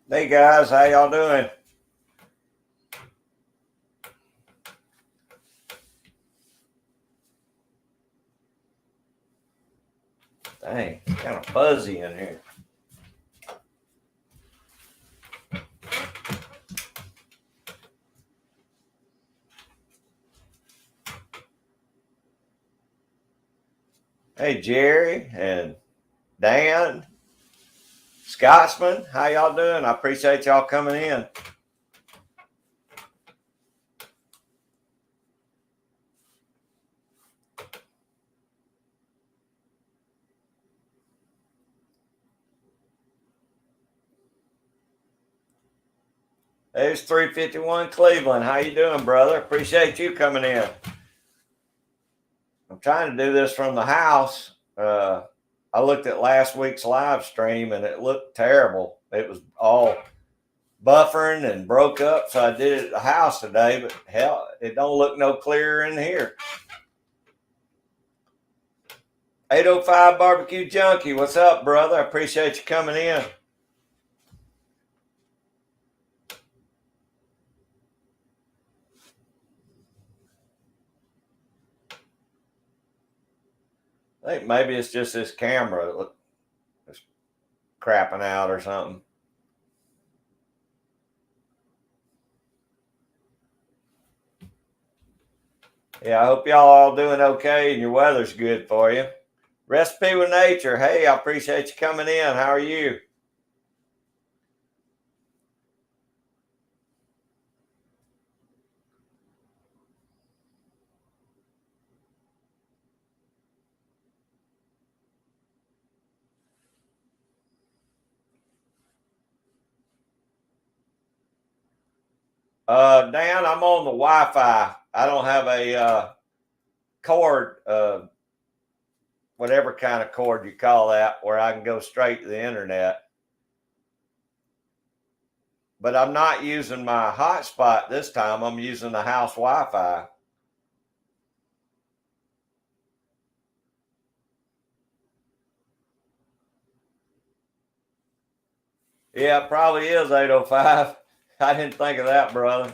Hey guys, how y'all doing? Dang, it's kind of fuzzy in here. Hey Jerry and Dan, Scotsman, how y'all doing? I appreciate y'all coming in. There's 351 Cleveland. How you doing, brother? Appreciate you coming in. I'm trying to do this from the house. I looked at last week's live stream and it looked terrible. It was all buffering and broke up, so I did it at the house today. But hell, it don't look no clearer in here. 805 Barbecue Junkie, what's up, brother? I appreciate you coming in. I think maybe it's just this camera that's crapping out or something. Yeah, I hope y'all all doing okay and your weather's good for you. Recipe with Nature. Hey, I appreciate you coming in. How are you? Dan, I'm on the Wi-Fi. I don't have a cord, whatever kind of cord you call that, where I can go straight to the internet. But I'm not using my hotspot this time. I'm using the house Wi-Fi. Yeah, it probably is 805. I didn't think of that, brother.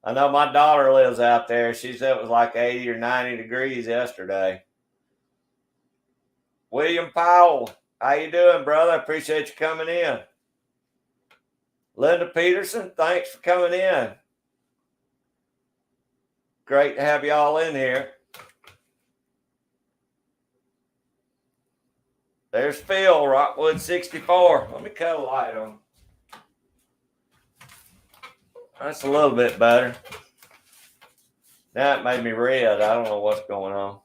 I know my daughter lives out there. She said it was like 80 or 90 degrees yesterday. William Powell, how you doing, brother? I appreciate you coming in. Linda Peterson, thanks for coming in. Great to have y'all in here. There's Phil, Rockwood 64. Let me cut a light on. That's a little bit better. Now it made me red. I don't know what's going on.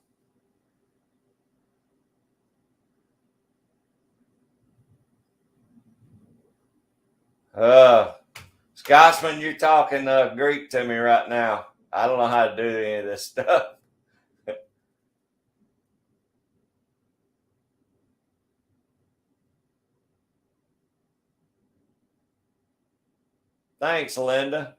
Scotsman, you're talking Greek to me right now. I don't know how to do any of this stuff. Thanks, Linda.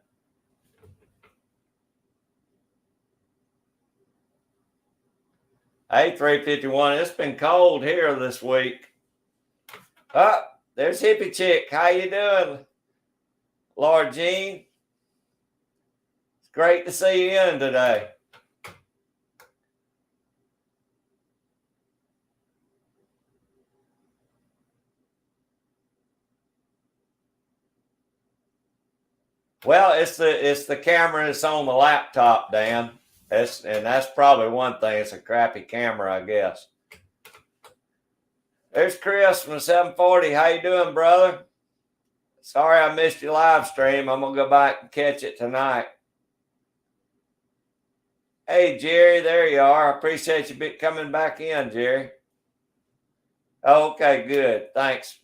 Hey, 351. It's been cold here this week. Oh, there's Hippie Chick. How you doing, Lord Jean? It's great to see you in today. Well, it's the camera that's on the laptop, Dan. That's probably one thing. It's a crappy camera, I guess. There's Chris from 740. How you doing, brother? Sorry I missed your live stream. I'm gonna go back and catch it tonight. Hey Jerry, there you are. I appreciate you coming back in, Jerry. Okay, good. Thanks.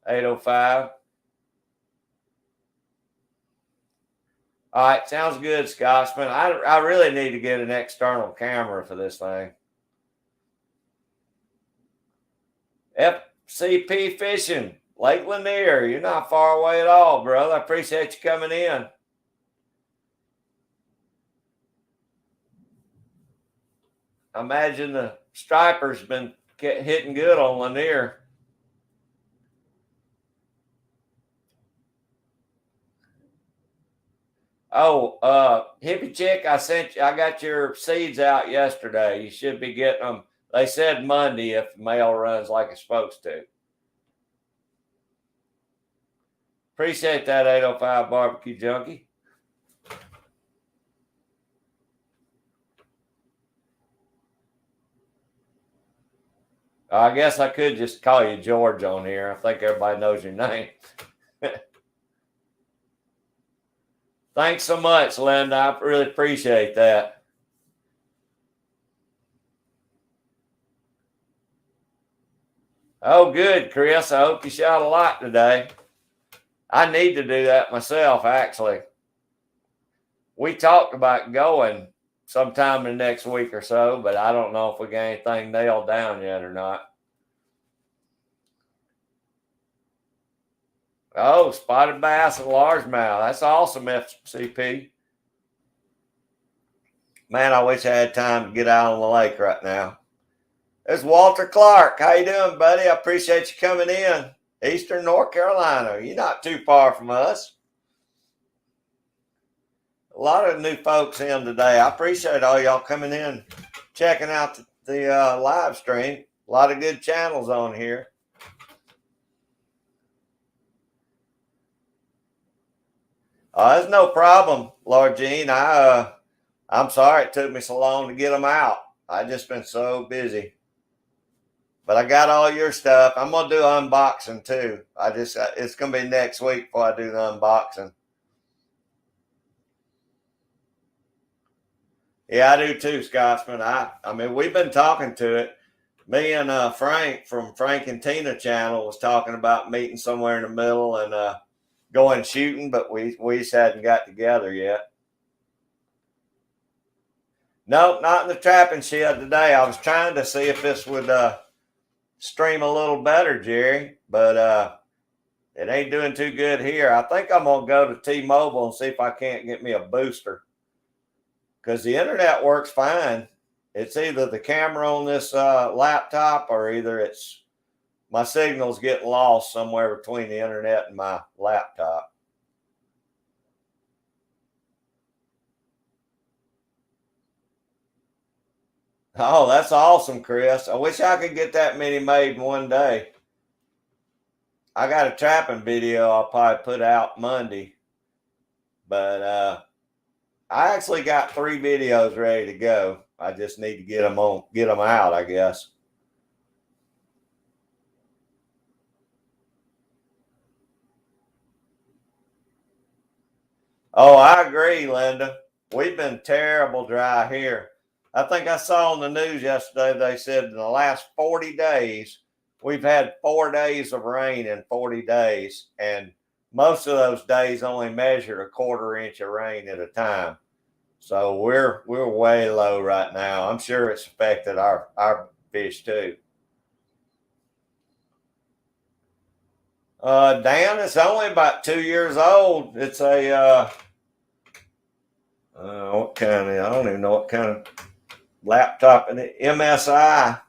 805. All right, sounds good, Scotsman. I really need to get an external camera for this thing. FCP Fishing, Lake Lanier. You're not far away at all, brother. I appreciate you coming in. I imagine the striper's been hitting good on Lanier. Hippie Chick, I got your seeds out yesterday. You should be getting them. They said Monday if the mail runs like it's supposed to. Appreciate that 805 Barbecue Junkie. I guess I could just call you George on here. I think everybody knows your name. Thanks so much, Linda. I really appreciate that. Oh, good, Chris. I hope you shot a lot today. I need to do that myself, actually. We talked about going sometime in the next week or so, but I don't know if we got anything nailed down yet or not. Oh, spotted bass and largemouth. That's awesome, FCP. Man, I wish I had time to get out on the lake right now. There's Walter Clark. How you doing, buddy? I appreciate you coming in. Eastern North Carolina. You're not too far from us. A lot of new folks in today. I appreciate all y'all coming in, checking out the live stream. A lot of good channels on here. There's no problem, Lord Jean. I'm sorry it took me so long to get them out. I've just been so busy. But I got all your stuff. I'm gonna do unboxing too. It's gonna be next week before I do the unboxing. Yeah, I do too, Scotsman. I mean, we've been talking to it. Me and Frank from Frank and Tina channel was talking about meeting somewhere in the middle and going shooting, but we just hadn't got together yet. Nope, not in the trapping shed today. I was trying to see if this would stream a little better, Jerry, but it ain't doing too good here. I think I'm gonna go to T-Mobile and see if I can't get me a booster, because the internet works fine. It's either the camera on this laptop or either it's my signal's getting lost somewhere between the internet and my laptop. Oh, that's awesome, Chris. I wish I could get that many made in one day. I got a trapping video I'll probably put out Monday, but I actually got 3 videos ready to go. I just need to get them out, I guess. Oh, I agree, Linda. We've been terrible dry here. I think I saw on the news yesterday, they said in the last 40 days, we've had 4 days of rain in 40 days. And most of those days only measured a 1/4 inch of rain at a time. So we're way low right now. I'm sure it's affected our fish too. Dan, it's only about 2 years old. It's a what kind of, I don't even know what kind of laptop, an MSI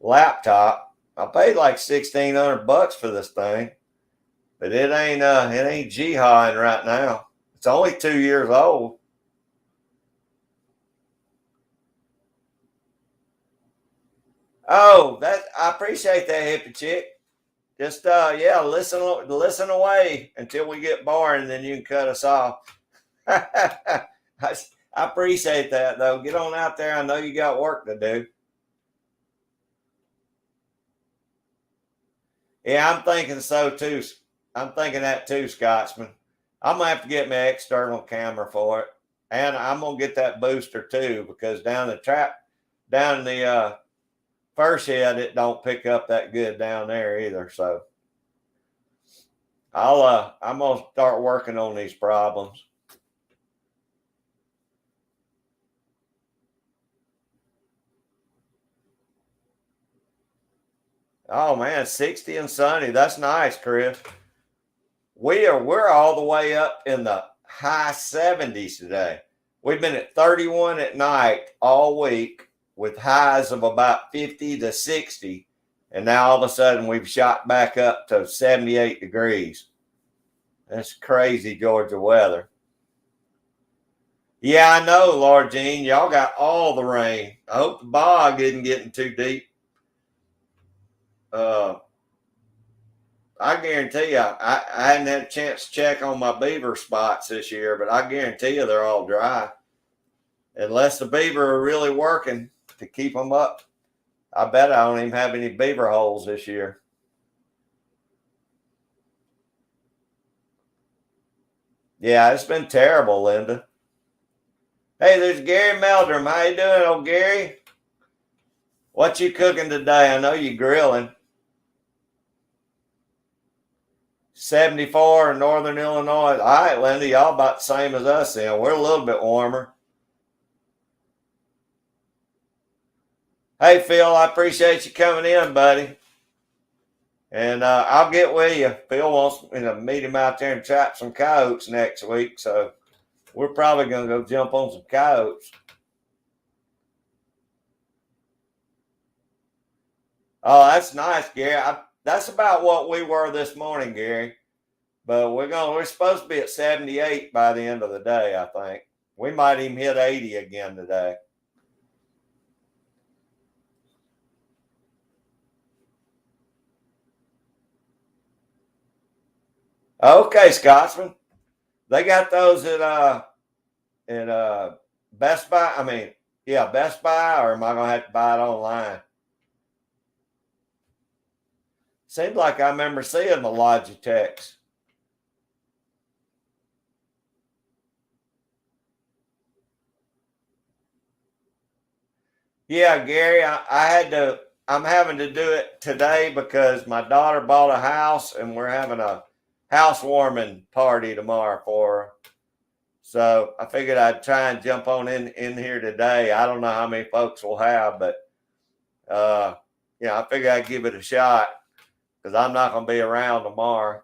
laptop. I paid like $1,600 for this thing, but it ain't jihading right now. It's only 2 years old. Oh, that I appreciate that, hippie chick. Just yeah, listen away until we get boring, then you can cut us off. I appreciate that though. Get on out there. I know you got work to do. Yeah, I'm thinking so too. I'm thinking that too, Scotsman. I'm gonna have to get my external camera for it, and I'm gonna get that booster too, because down in the first shed, it don't pick up that good down there either. So I'm gonna start working on these problems. Oh man, 60 and sunny. That's nice, Chris. We're all the way up in the high 70s today. We've been at 31 at night all week with highs of about 50 to 60. And now all of a sudden we've shot back up to 78 degrees. That's crazy Georgia weather. Yeah, I know, Laura Jean. Y'all got all the rain. I hope the bog isn't getting too deep. Uh, I guarantee you, I hadn't had a chance to check on my beaver spots this year, but I guarantee you they're all dry. Unless the beaver are really working to keep them up. I bet I don't even have any beaver holes this year. Yeah, it's been terrible, Linda. Hey, there's Gary Meldrum. How you doing, old Gary? What you cooking today? I know you grilling. 74 in northern Illinois. All right, Linda, y'all about the same as us then. We're a little bit warmer. Hey, Phil, I appreciate you coming in, buddy. And I'll get with you. Phil wants to meet him out there and trap some coyotes next week. So we're probably going to go jump on some coyotes. Oh, that's nice, Gary. That's about what we were this morning, Gary. But we're supposed to be at 78 by the end of the day, I think. We might even hit 80 again today. Okay, Scotsman. They got those at Best Buy. I mean, yeah, Best Buy, or am I gonna have to buy it online? Seems like I remember seeing the Logitechs. Yeah, Gary, I had to. I'm having to do it today because my daughter bought a house and we're having a housewarming party tomorrow for her. So I figured I'd try and jump on in here today. I don't know how many folks we'll have, but I figured I'd give it a shot because I'm not going to be around tomorrow.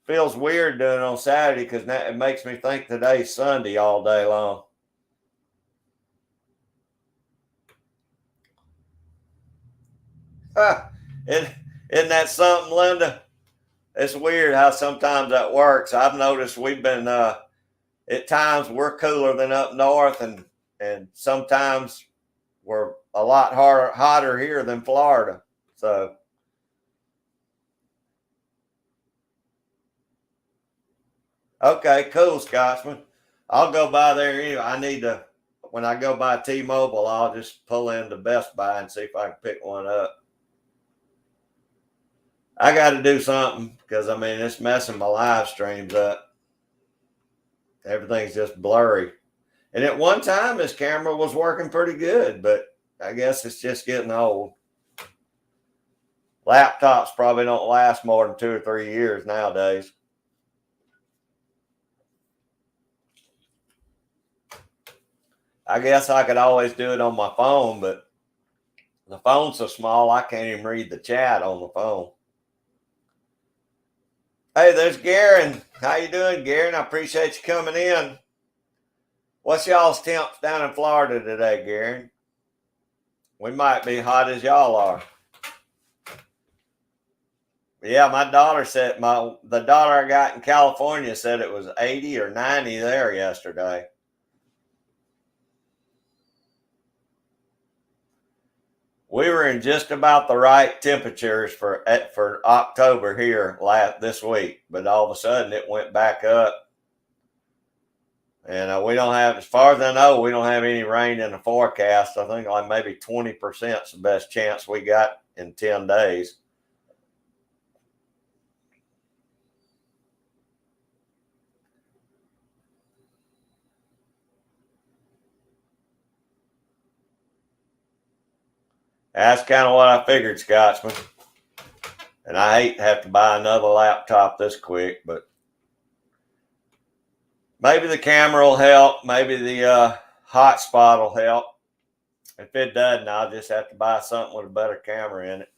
Feels weird doing it on Saturday because it makes me think today's Sunday all day long. Isn't that something, Linda? It's weird how sometimes that works. I've noticed we've been at times we're cooler than up north, and sometimes we're a lot hotter here than Florida. So okay, cool, Scotsman. I'll go by there anyway. I need to when I go by T-Mobile, I'll just pull into Best Buy and see if I can pick one up. I got to do something because I mean it's messing my live streams up. Everything's just blurry. And at one time, this camera was working pretty good, but I guess it's just getting old. Laptops probably don't last more than 2 or 3 years nowadays. I guess I could always do it on my phone, but the phone's so small I can't even read the chat on the phone. Hey, there's Garen. How you doing, Garen? I appreciate you coming in. What's y'all's temps down in Florida today, Garen? We might be hot as y'all are. Yeah, my daughter said the daughter I got in California said it was 80 or 90 there yesterday. We were in just about the right temperatures for October here this week, but all of a sudden it went back up. And we don't have, as far as I know, we don't have any rain in the forecast. I think like maybe 20% is the best chance we got in 10 days. That's kind of what I figured, Scotsman. And I hate to have to buy another laptop this quick, but maybe the camera will help. Maybe the hotspot will help. If it doesn't, I'll just have to buy something with a better camera in it.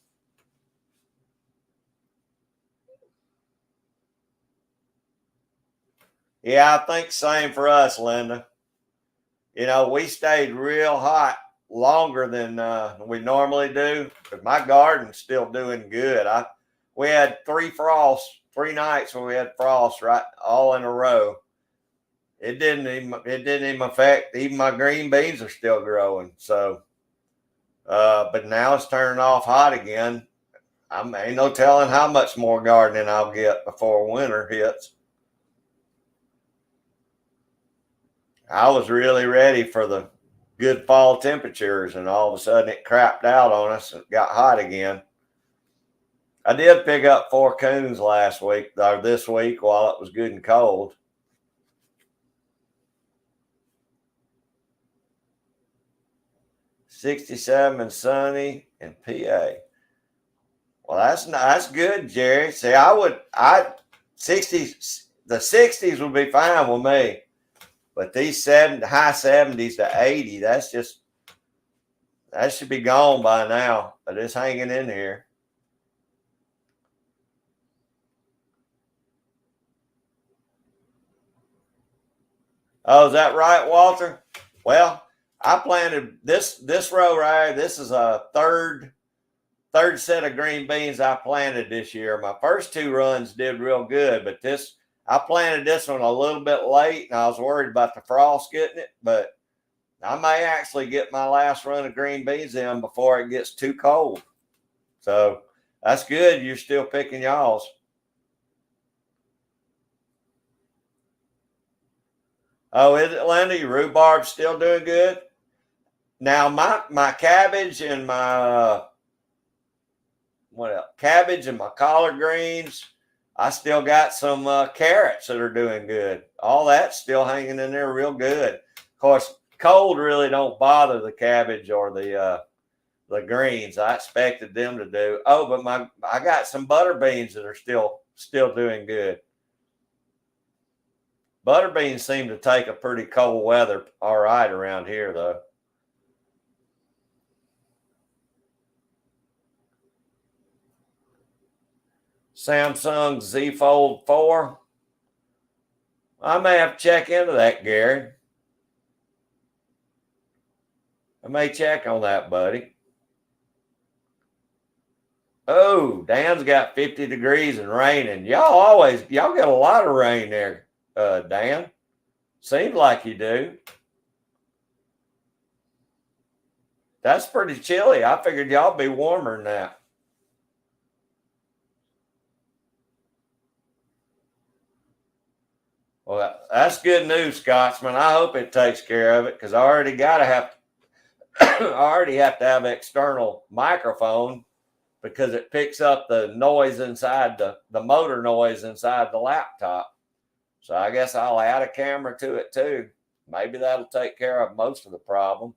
Yeah, I think same for us, Linda. We stayed real hot longer than we normally do, but my garden's still doing good. We had 3 nights where we had frost right all in a row, it didn't even affect, even my green beans are still growing. So, but now it's turning off hot again. Ain't no telling how much more gardening I'll get before winter hits. I was really ready for the good fall temperatures, and all of a sudden it crapped out on us and got hot again. I did pick up 4 coons last week, or this week, while it was good and cold. '67 and sunny in PA. Well, that's good, Jerry. See, I 60s, the 60s would be fine with me, but these high 70s to 80, that should be gone by now. But it's hanging in here. Oh, is that right, Walter? Well, I planted this row right here. This is a third set of green beans I planted this year. My first 2 runs did real good, but I planted this one a little bit late, and I was worried about the frost getting it, but I may actually get my last run of green beans in before it gets too cold. So that's good. You're still picking y'all's. Oh, is it, Linda? Your rhubarb's still doing good? Now my cabbage and my what else? Cabbage and my collard greens. I still got some carrots that are doing good. All that's still hanging in there real good. Of course, cold really don't bother the cabbage or the greens. I expected them to do. Oh, but I got some butter beans that are still doing good. Butter beans seem to take a pretty cold weather all right around here, though. Samsung Z Fold 4. I may have to check into that, Gary. I may check on that, buddy. Oh, Dan's got 50 degrees and raining. Y'all get a lot of rain there, Dan. Seems like you do. That's pretty chilly. I figured y'all be warmer than that. Well, that's good news, Scotsman. I hope it takes care of it, because I already have to have an external microphone, because it picks up the noise inside the motor noise inside the laptop. So I guess I'll add a camera to it too. Maybe that'll take care of most of the problem.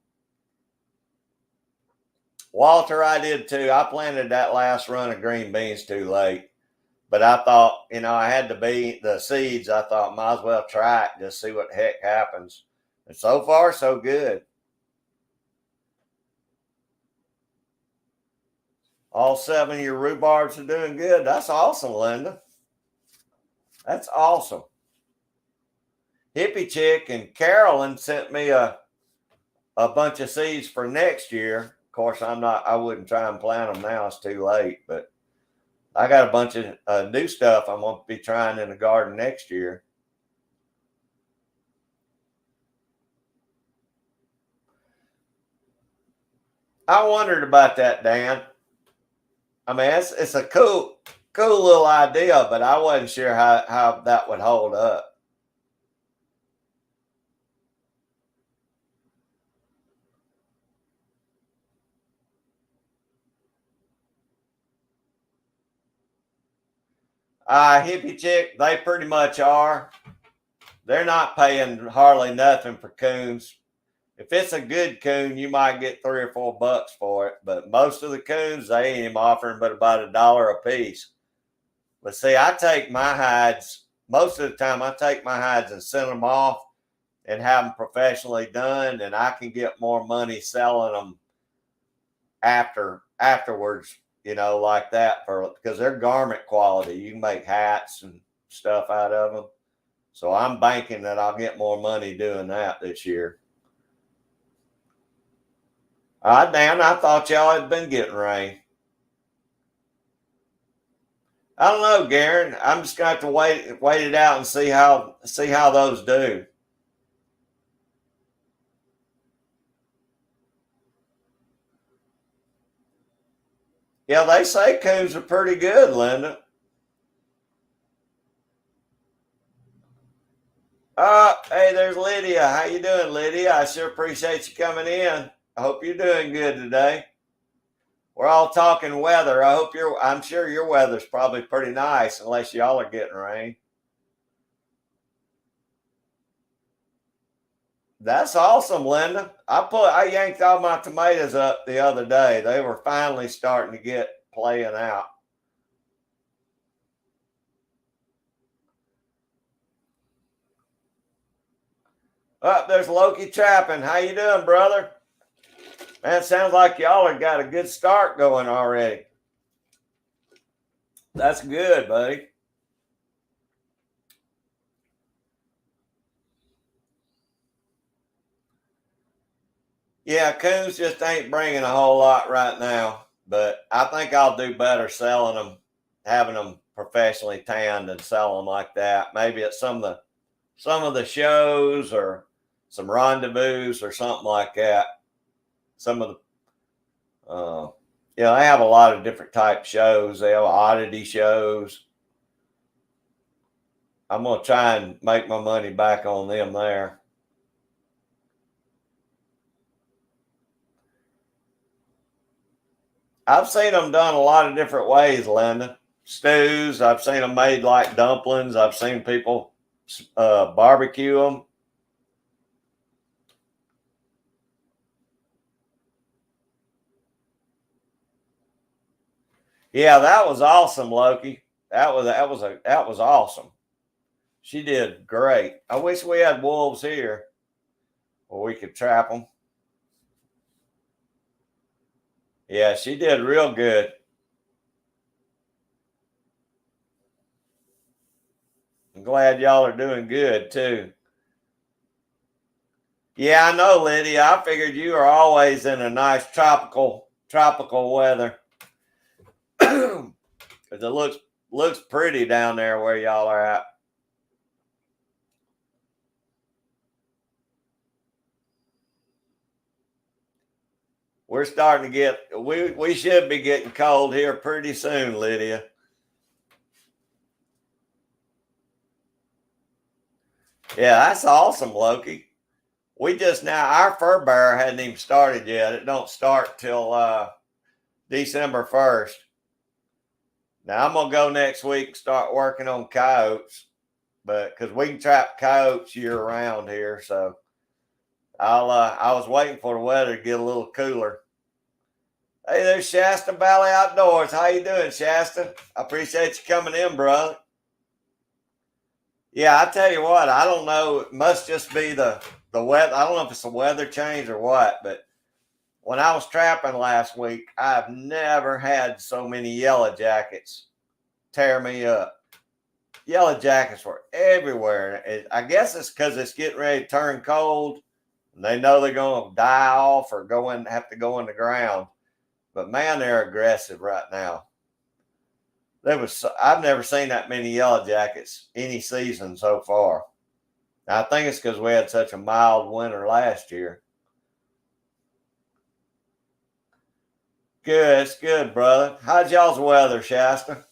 Walter, I did too. I planted that last run of green beans too late. But I thought, I had to be the seeds. I thought, might as well try it, just see what the heck happens. And so far, so good. All 7 of your rhubarbs are doing good. That's awesome, Linda. That's awesome. Hippie Chick and Carolyn sent me a bunch of seeds for next year. Of course, I wouldn't try and plant them now. It's too late. But I got a bunch of new stuff I'm going to be trying in the garden next year. I wondered about that, Dan. I mean, it's a cool little idea, but I wasn't sure how that would hold up. Hippie Chick, they pretty much are. They're not paying hardly nothing for coons. If it's a good coon, you might get $3 or $4 for it. But most of the coons, they ain't even offering but about $1 a piece. But see, I take my hides, most of the time I take my hides and send them off and have them professionally done, and I can get more money selling them afterwards, like that, because they're garment quality. You can make hats and stuff out of them. So I'm banking that I'll get more money doing that this year. Dan, I thought y'all had been getting rain. I don't know, Garen. I'm just going to have to wait it out and see how those do. Yeah, they say coons are pretty good, Linda. Hey, there's Lydia. How you doing, Lydia? I sure appreciate you coming in. I hope you're doing good today. We're all talking weather. I'm sure your weather's probably pretty nice, unless y'all are getting rain. That's awesome, Linda. I yanked all my tomatoes up the other day. They were finally starting to get playing out. There's Loki Trapping. How you doing, brother? Man, it sounds like y'all have got a good start going already. That's good, buddy. Yeah, coons just ain't bringing a whole lot right now, but I think I'll do better selling them, having them professionally tanned and selling them like that. Maybe at some of the shows or some rendezvous or something like that. Some of the they have a lot of different type shows. They have oddity shows. I'm gonna try and make my money back on them there. I've seen them done a lot of different ways, Linda. Stews. I've seen them made like dumplings. I've seen people barbecue them. Yeah, that was awesome, Loki. That was awesome. She did great. I wish we had wolves here where we could trap them. Yeah, she did real good. I'm glad y'all are doing good too. Yeah, I know, Lydia. I figured you are always in a nice tropical weather. Because it looks pretty down there where y'all are at. We're starting to get we should be getting cold here pretty soon, Lydia. Yeah, that's awesome, Loki. We just now our fur bear hadn't even started yet. It don't start till December 1st. Now I'm gonna go next week and start working on coyotes, but because we can trap coyotes year round here, so I was waiting for the weather to get a little cooler. Hey, there's Shasta Valley Outdoors. How you doing, Shasta? I appreciate you coming in, brother. Yeah, I tell you what, I don't know. It must just be the weather. I don't know if it's the weather change or what, but when I was trapping last week, I've never had so many yellow jackets tear me up. Yellow jackets were everywhere. I guess it's because it's getting ready to turn cold, and they know they're going to die off or have to go in the ground. But man, they're aggressive right now. I've never seen that many yellow jackets any season so far. I think it's because we had such a mild winter last year. Good, it's good, brother. How's y'all's weather, Shasta?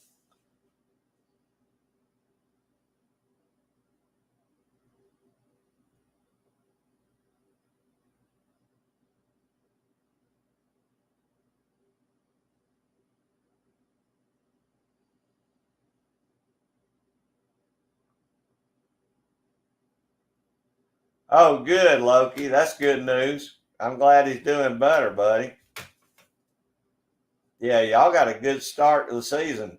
Oh, good, Loki. That's good news. I'm glad he's doing better, buddy. Yeah, y'all got a good start to the season.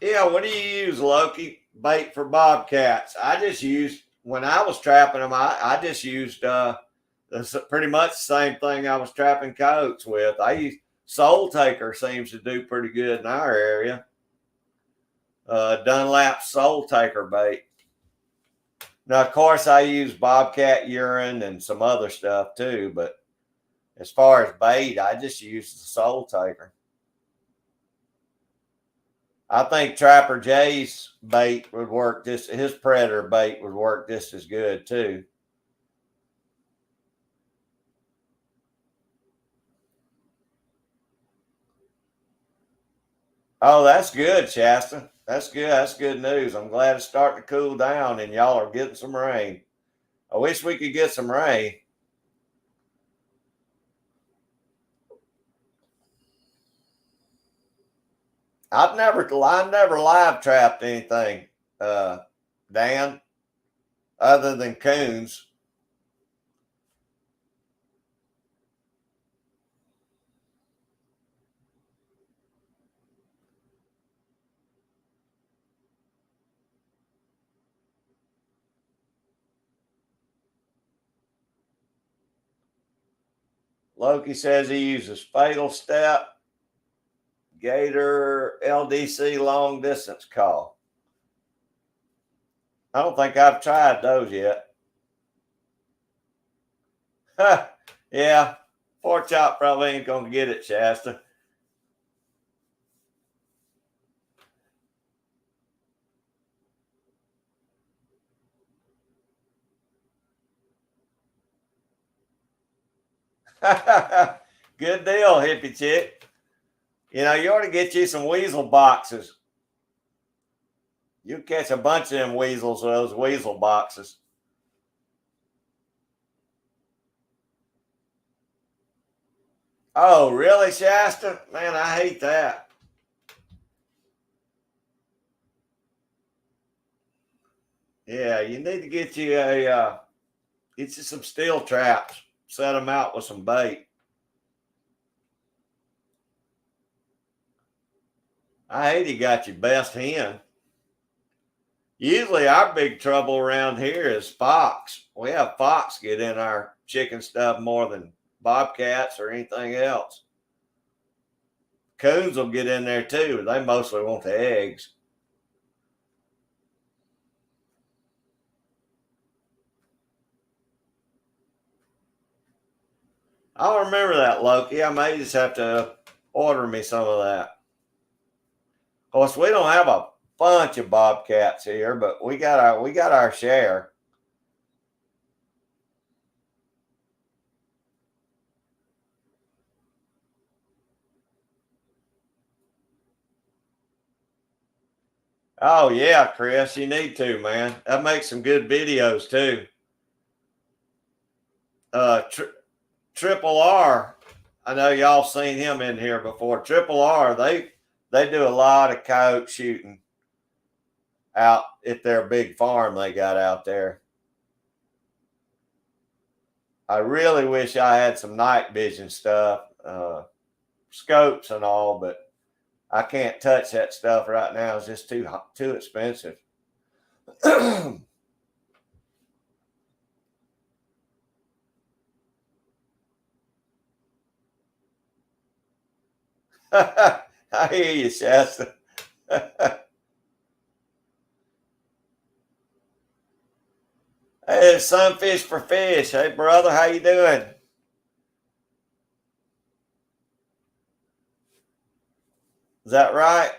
Yeah, what do you use, Loki? Bait for bobcats. I just used when I was trapping them. I just used pretty much the same thing I was trapping coyotes with. I used Soul Taker seems to do pretty good in our area. Dunlap Soul Taker bait. Now, of course, I use bobcat urine and some other stuff too, but as far as bait, I just use the Soul Taker. I think Trapper Jay's bait would work his predator bait would work just as good too. Oh, that's good, Shasta. That's good. That's good news. I'm glad it's starting to cool down and y'all are getting some rain. I wish we could get some rain. I never live trapped anything, Dan, other than coons. Loki says he uses Fatal Step, Gator, LDC long distance call. I don't think I've tried those yet. Yeah, Pork Chop probably ain't going to get it, Shasta. Good deal, hippie chick. You know, you ought to get you some weasel boxes. You catch a bunch of them weasels with those weasel boxes. Oh, really, Shasta? Man, I hate that. Yeah, you need to get you some steel traps. Set them out with some bait. I hate he got your best hen. Usually our big trouble around here is fox. We have fox get in our chicken stuff more than bobcats or anything else. Coons will get in there too. They mostly want the eggs. I'll remember that, Loki. I may just have to order me some of that. Of course, we don't have a bunch of bobcats here, but we got our share. Oh yeah, Chris, you need to, man. That makes some good videos too. Triple R, I know y'all seen him in here before. Triple R, they do a lot of coyote shooting out at their big farm they got out there. I really wish I had some night vision stuff, scopes and all, but I can't touch that stuff right now. It's just too expensive. I hear you, Shasta. Hey, Sunfish for Fish. Hey, brother, how you doing? Is that right?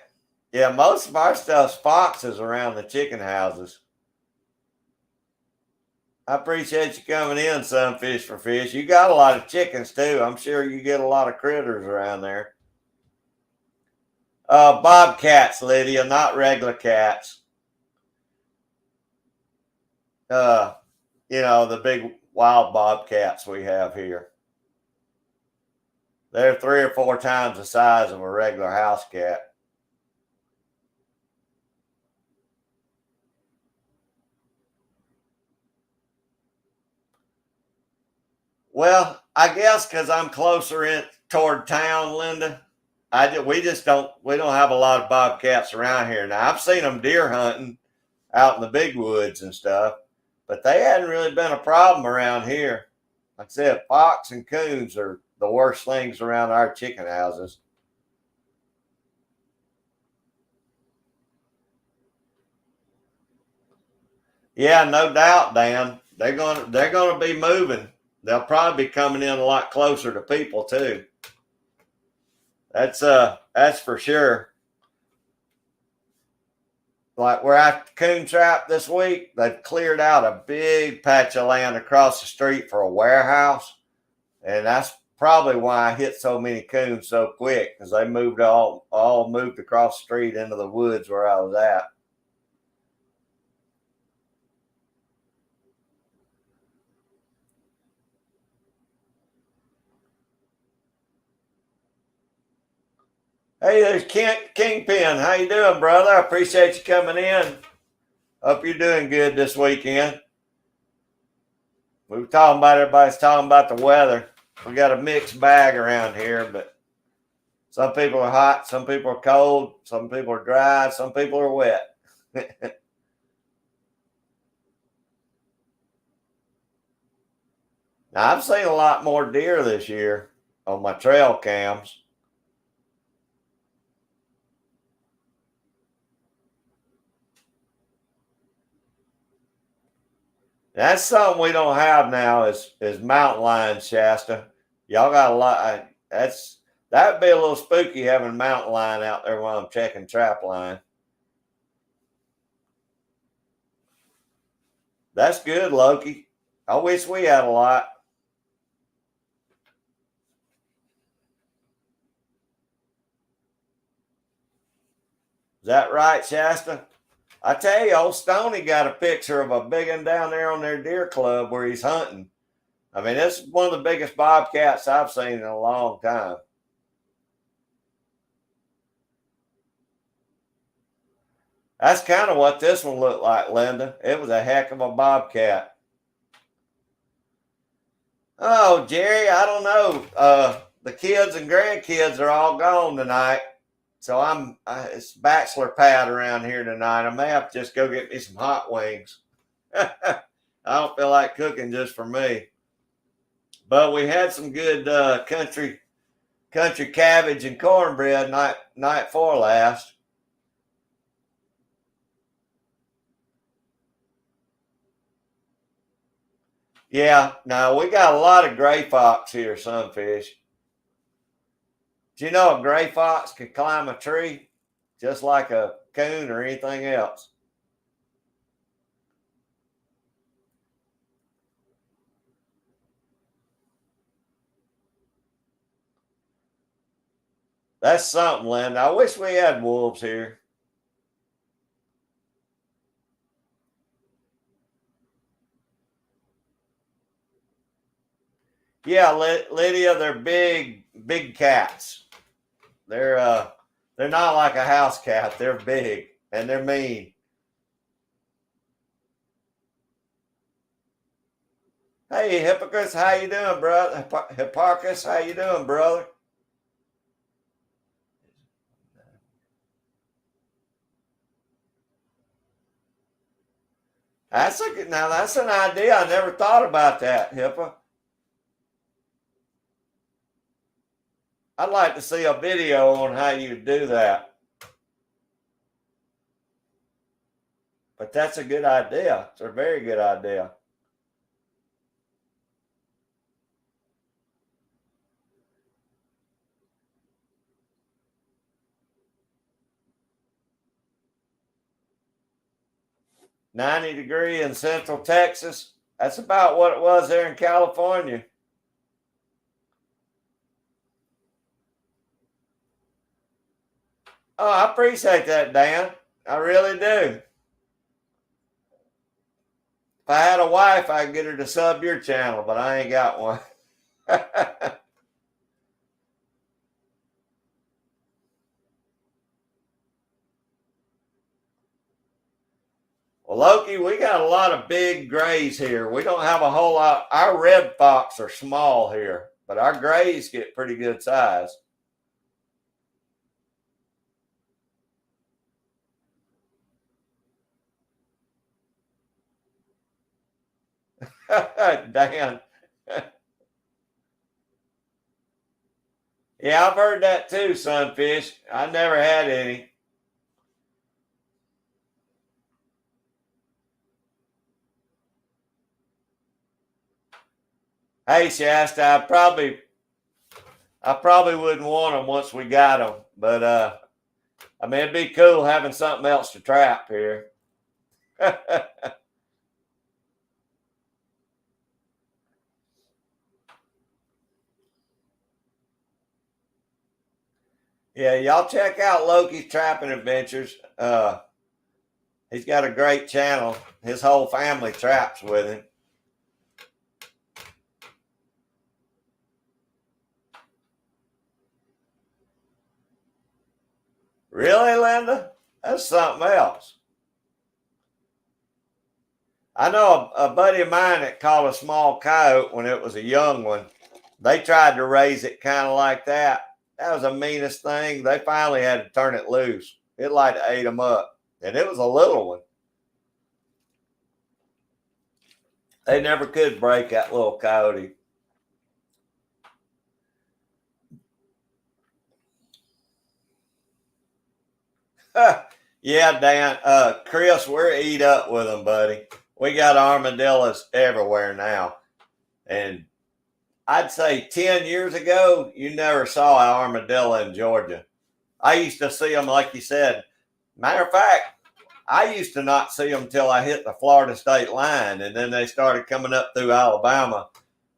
Yeah, most of our stuff's foxes around the chicken houses. I appreciate you coming in, Sunfish for Fish. You got a lot of chickens too. I'm sure you get a lot of critters around there. Bobcats, Lydia, not regular cats. Uh, the big wild bobcats we have here. They're 3 or 4 times the size of a regular house cat. Well, I guess because I'm closer in toward town, Linda. We don't have a lot of bobcats around here now. I've seen them deer hunting out in the big woods and stuff, but they hadn't really been a problem around here. Like I said, fox and coons are the worst things around our chicken houses. Yeah, no doubt, Dan. They're gonna be moving. They'll probably be coming in a lot closer to people too. That's for sure. like where I coon trapped this week, they've cleared out a big patch of land across the street for a warehouse. And that's probably why I hit so many coons so quick, because they moved all moved across the street into the woods where I was at. Hey, there's Kent Kingpin. How you doing, brother? I appreciate you coming in. Hope you're doing good this weekend. We were talking about everybody's talking about the weather. We got a mixed bag around here, but some people are hot, some people are cold, some people are dry, some people are wet. Now, I've seen a lot more deer this year on my trail cams. That's something we don't have now is mountain lions, Shasta. Y'all got a lot. That'd be a little spooky having mountain lion out there while I'm checking trap line. That's good, Loki. I wish we had a lot. Is that right, Shasta? I tell you, old Stoney got a picture of a big one down there on their deer club where he's hunting. I mean, this is one of the biggest bobcats I've seen in a long time. That's kind of what this one looked like, Linda. It was a heck of a bobcat. Oh, Jerry, I don't know. The kids and grandkids are all gone tonight. So it's bachelor pad around here tonight. I may have to just go get me some hot wings. I don't feel like cooking just for me. But we had some good country cabbage and cornbread night before last. Yeah, now we got a lot of gray fox here, sunfish. Do you know a gray fox can climb a tree just like a coon or anything else? That's something, Linda. I wish we had wolves here. Yeah, Lydia, they're big cats. They're not like a house cat. They're big and they're mean. Hey, Hippocrates, how you doing, brother? Hipparchus, how you doing, brother? That's an idea. I never thought about that, Hippa. I'd like to see a video on how you do that. But that's a good idea. It's a very good idea. $90 in Central Texas. That's about what it was there in California. Oh, I appreciate that, Dan. I really do. If I had a wife, I'd get her to sub your channel, but I ain't got one. Well, Loki, we got a lot of big grays here. We don't have a whole lot. Our red fox are small here, but our grays get pretty good size. Dan. Yeah, I've heard that too, sunfish. I never had any. Hey, Shasta, I probably wouldn't want them once we got them, but I mean, it'd be cool having something else to trap here. Yeah, y'all check out Loki's Trapping Adventures. He's got a great channel. His whole family traps with him. Really, Linda? That's something else. I know a buddy of mine that caught a small coyote when it was a young one. They tried to raise it kind of like that. That was the meanest thing. They finally had to turn it loose. It like ate them up. And it was a little one. They never could break that little coyote. Yeah, Dan. Chris, we're eat up with them, buddy. We got armadillos everywhere now. And I'd say 10 years ago, you never saw an armadillo in Georgia. I used to see them, like you said. Matter of fact, I used to not see them until I hit the Florida state line, and then they started coming up through Alabama,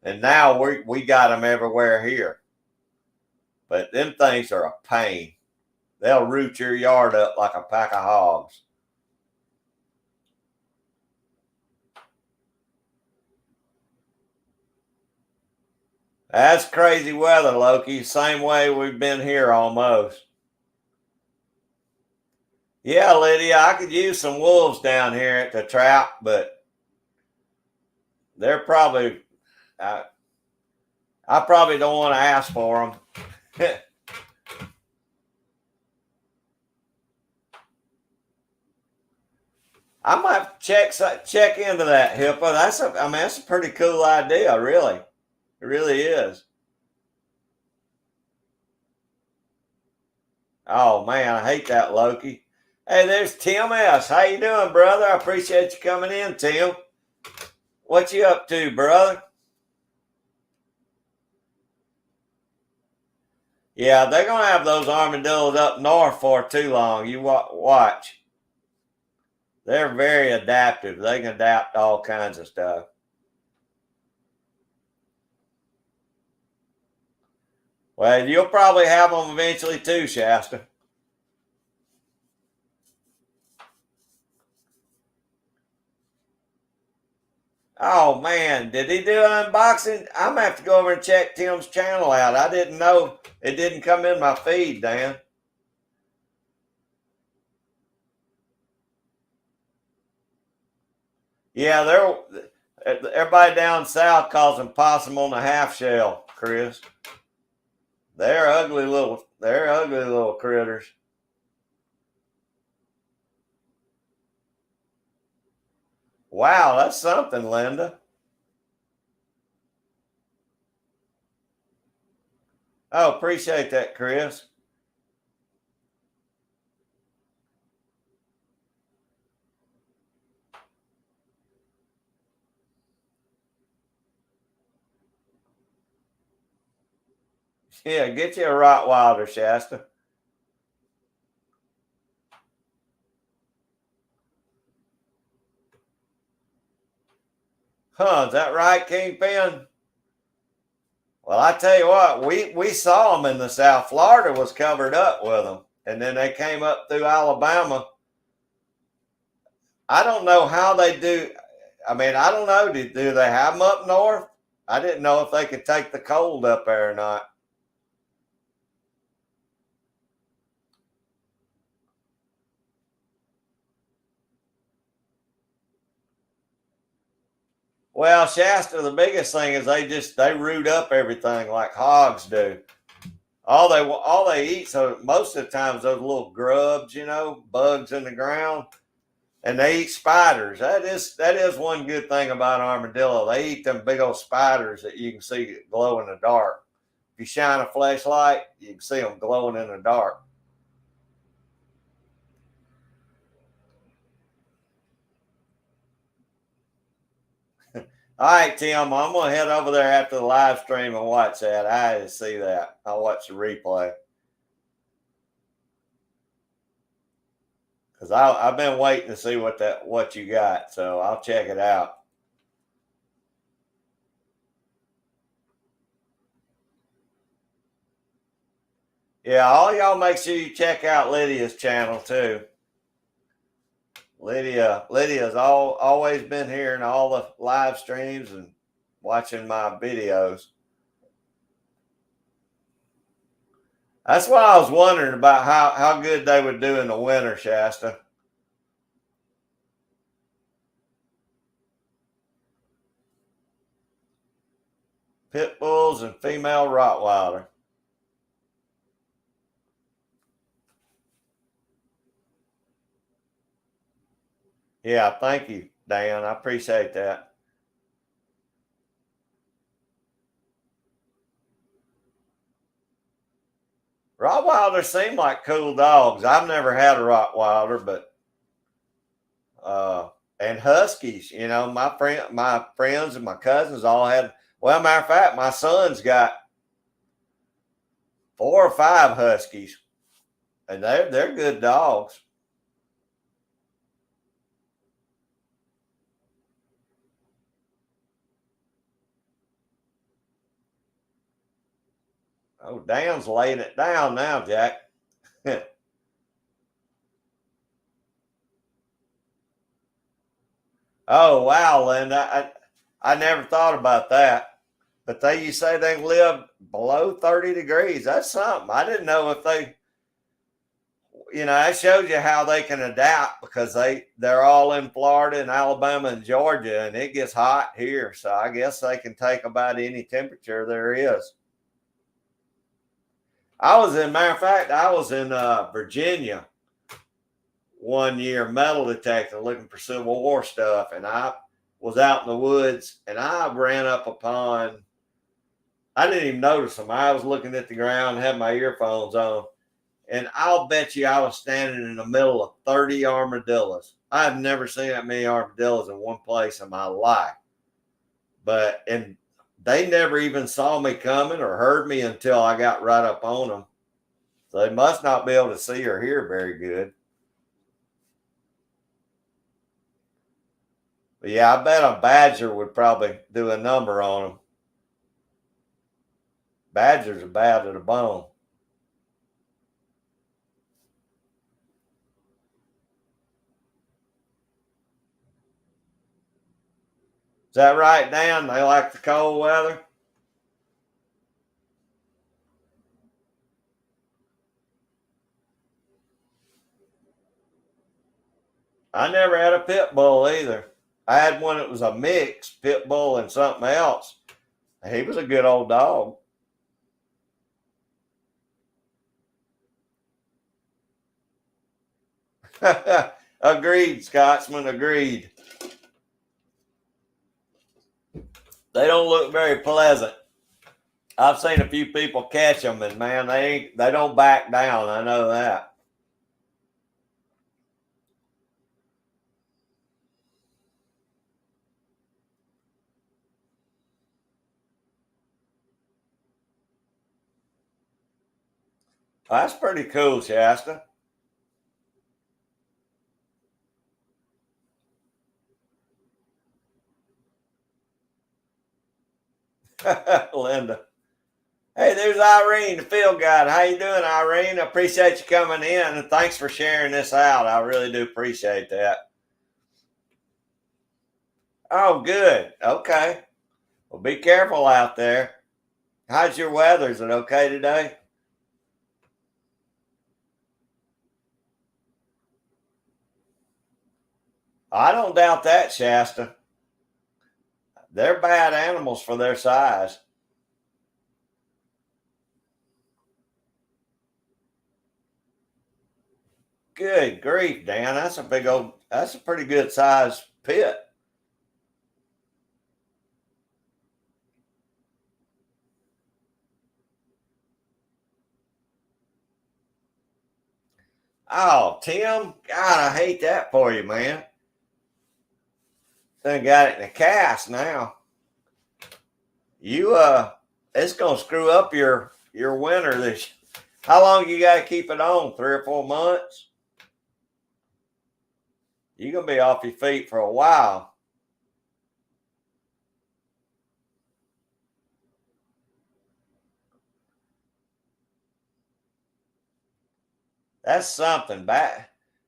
and now we got them everywhere here. But them things are a pain. They'll root your yard up like a pack of hogs. That's crazy weather, Loki. Same way we've been here almost. Yeah, Lydia, I could use some wolves down here at the trap, but they're probably, I probably don't want to ask for them. I might check into that, Hippo. That's a pretty cool idea, really. It really is. Oh man, I hate that, Loki. Hey, there's Tim S. How you doing, brother? I appreciate you coming in, Tim. What you up to, brother? Yeah, they're gonna have those armadillos up north for too long. You watch. They're very adaptive. They can adapt to all kinds of stuff. Well, you'll probably have them eventually too, Shasta. Oh man, did he do an unboxing? I'm gonna have to go over and check Tim's channel out. I didn't know it didn't come in my feed, Dan. Yeah, everybody down south calls them possum on the half shell, Chris. They're ugly little critters. Wow, that's something, Linda. Oh, appreciate that, Chris. Yeah, get you a Rottweiler, Shasta. Huh, is that right, Kingpin? Well, I tell you what, we saw them in the South. Florida was covered up with them, and then they came up through Alabama. I don't know how they do. I mean, I don't know. Do they have them up north? I didn't know if they could take the cold up there or not. Well, Shasta, the biggest thing is they root up everything like hogs do. All they eat, so most of the time is those little grubs, bugs in the ground, and they eat spiders. That is one good thing about armadillo. They eat them big old spiders that you can see glow in the dark. If you shine a flashlight, you can see them glowing in the dark. All right, Tim, I'm gonna head over there after the live stream and watch that. I had to see that. I'll watch the replay. because I've been waiting to see what you got, so I'll check it out. Yeah, all y'all make sure you check out Lydia's channel too. Lydia's always been here in all the live streams and watching my videos. That's why I was wondering about how good they would do in the winter, Shasta. Pit bulls and female Rottweiler. Yeah, thank you, Dan. I appreciate that. Rottweilers seem like cool dogs. I've never had a Rottweiler, but and Huskies. You know, my friends and my cousins all had. Well, matter of fact, my son's got 4 or 5 Huskies, and they're good dogs. Oh, Dan's laying it down now, Jack. Oh, wow, Linda. I never thought about that. But they, you say they live below 30 degrees. That's something. I didn't know if they, that shows you how they can adapt, because they're all in Florida and Alabama and Georgia, and it gets hot here. So I guess they can take about any temperature there is. Matter of fact, I was in Virginia one year, metal detecting, looking for Civil War stuff, and I was out in the woods, and I ran up upon, I didn't even notice them. I was looking at the ground, had my earphones on, and I'll bet you I was standing in the middle of 30 armadillos. I've never seen that many armadillos in one place in my life. And they never even saw me coming or heard me until I got right up on them. So they must not be able to see or hear very good. But yeah, I bet a badger would probably do a number on them. Badgers are bad to the bone. Is that right, Dan? They like the cold weather? I never had a pit bull either. I had one that was a mix, pit bull and something else. He was a good old dog. Agreed, Scotsman, agreed. They don't look very pleasant. I've seen a few people catch them, and man, they don't back down. I know that. That's pretty cool, Shasta. Linda. Hey, there's Irene, the field guide. How you doing, Irene? I appreciate you coming in, and thanks for sharing this out. I really do appreciate that. Oh, good. Okay. Well, be careful out there. How's your weather? Is it okay today? I don't doubt that, Shasta. They're bad animals for their size. Good grief, Dan. That's a pretty good size pit. Oh, Tim, God, I hate that for you, man. Done got it in a cast now. You it's gonna screw up your winter this. How long you gotta keep it on? 3 or 4 months? You're going to be off your feet for a while. That's something.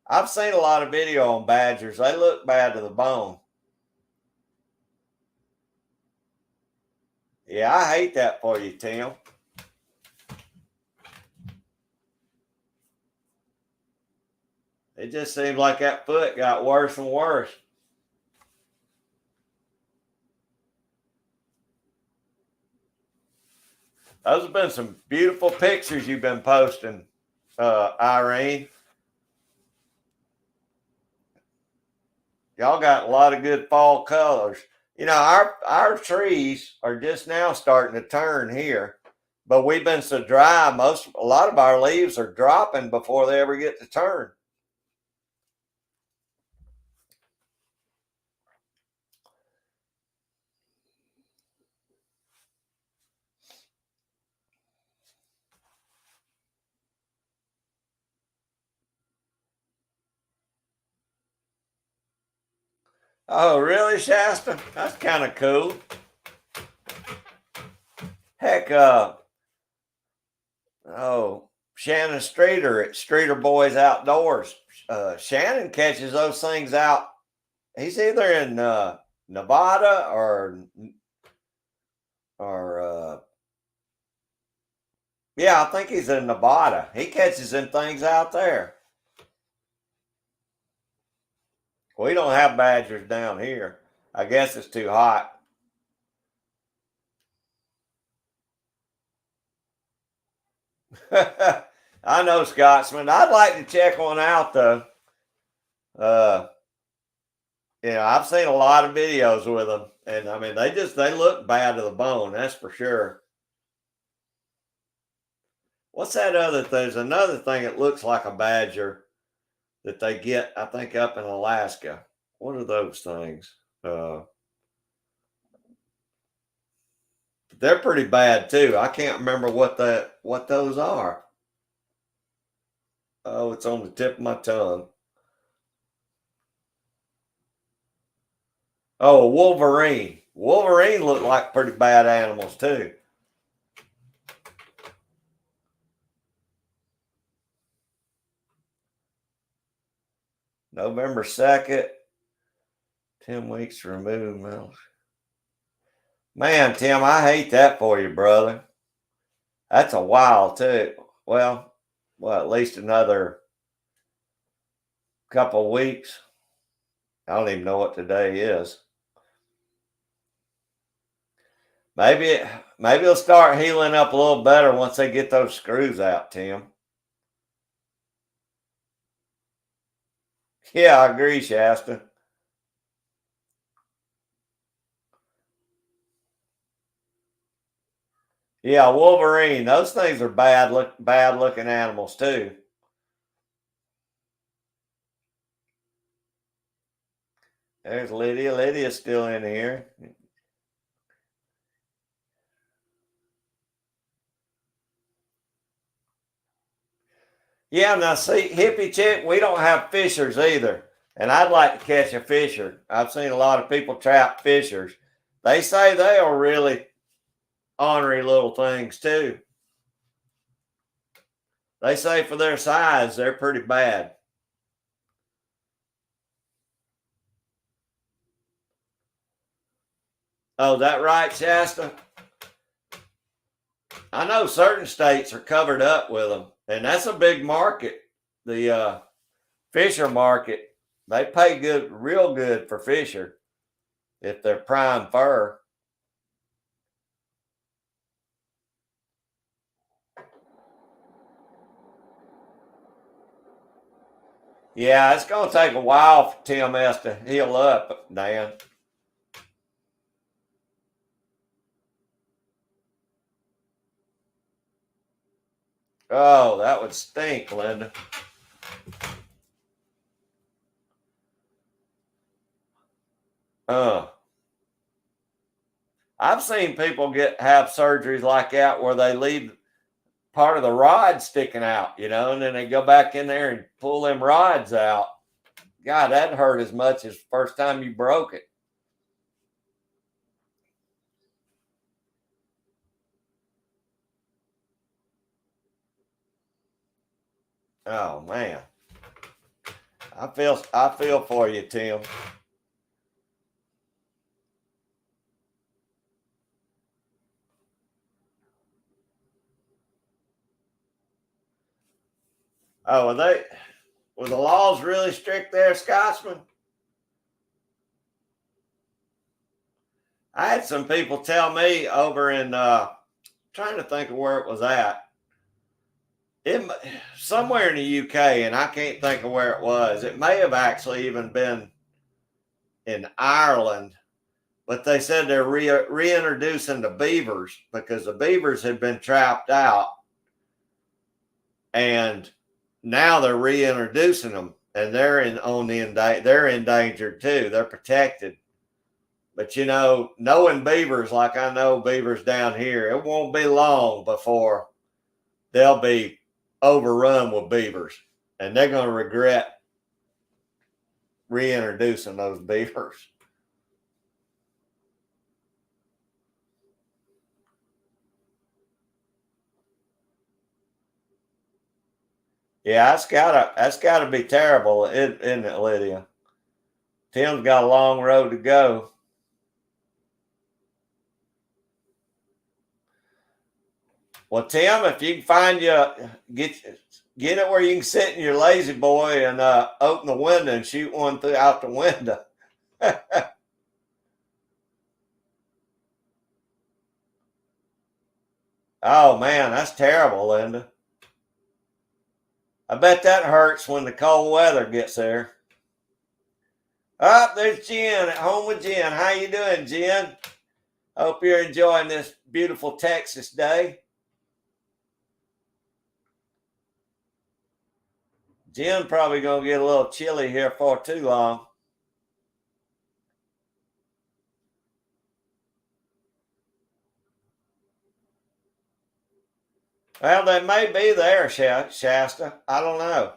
I've seen a lot of video on badgers. They look bad to the bone. Yeah, I hate that for you, Tim. It just seems like that foot got worse and worse. Those have been some beautiful pictures you've been posting, Irene. Y'all got a lot of good fall colors. You know, our trees are just now starting to turn here, but we've been so dry. A lot of our leaves are dropping before they ever get to turn. Oh, really, Shasta? That's kind of cool. Heck, Shannon Streeter at Streeter Boys Outdoors. Shannon catches those things out. He's either in Nevada or yeah, I think he's in Nevada. He catches them things out there. We don't have badgers down here. I guess it's too hot. I know, Scotsman. I'd like to check one out though. I've seen a lot of videos with them, and I mean they look bad to the bone. That's for sure. What's that other thing? There's another thing that looks like a badger that they get, I think, up in Alaska. What are those things? They're pretty bad too. I can't remember what those are. Oh, it's on the tip of my tongue. Oh, Wolverine. Wolverine look like pretty bad animals too. November 2nd, 10 weeks to remove males. Man, Tim, I hate that for you, brother. That's a while too. Well, at least another couple weeks. I don't even know what today is. Maybe it'll start healing up a little better once they get those screws out, Tim. Yeah, I agree, Shasta. Yeah, Wolverine. Those things are bad looking animals too. There's Lydia. Lydia's still in here. Yeah, now see, Hippie Chick, we don't have fishers either. And I'd like to catch a fisher. I've seen a lot of people trap fishers. They say they are really ornery little things too. They say for their size, they're pretty bad. Oh, that right, Shasta? I know certain states are covered up with them, and that's a big market. The fisher market, they pay good, real good for fisher if they're prime fur. Yeah, it's going to take a while for TMS to heal up, Dan. Oh, that would stink, Linda. Uh, I've seen people have surgeries like that where they leave part of the rod sticking out, and then they go back in there and pull them rods out. God, that hurt as much as the first time you broke it. Oh man. I feel for you, Tim. Oh, were the laws really strict there, Scotsman? I had some people tell me over in trying to think of where it was at. It somewhere in the UK, and I can't think of where it was. It may have actually even been in Ireland, but they said they're reintroducing the beavers because the beavers had been trapped out, and now they're reintroducing them, and they're they're endangered too. They're protected. But you know, knowing beavers like I know beavers down here, it won't be long before they'll be overrun with beavers, and they're going to regret reintroducing those beavers. Yeah, that's gotta be terrible, isn't it, Lydia? Tim's got a long road to go. Well, Tim, if you can find get it where you can sit in your lazy boy and open the window and shoot one out the window. Oh man, that's terrible, Linda. I bet that hurts when the cold weather gets there. Oh, there's Jen at home with Jen. How you doing, Jen? Hope you're enjoying this beautiful Texas day. Jen probably gonna get a little chilly here for too long. Well, they may be there, Shasta. I don't know.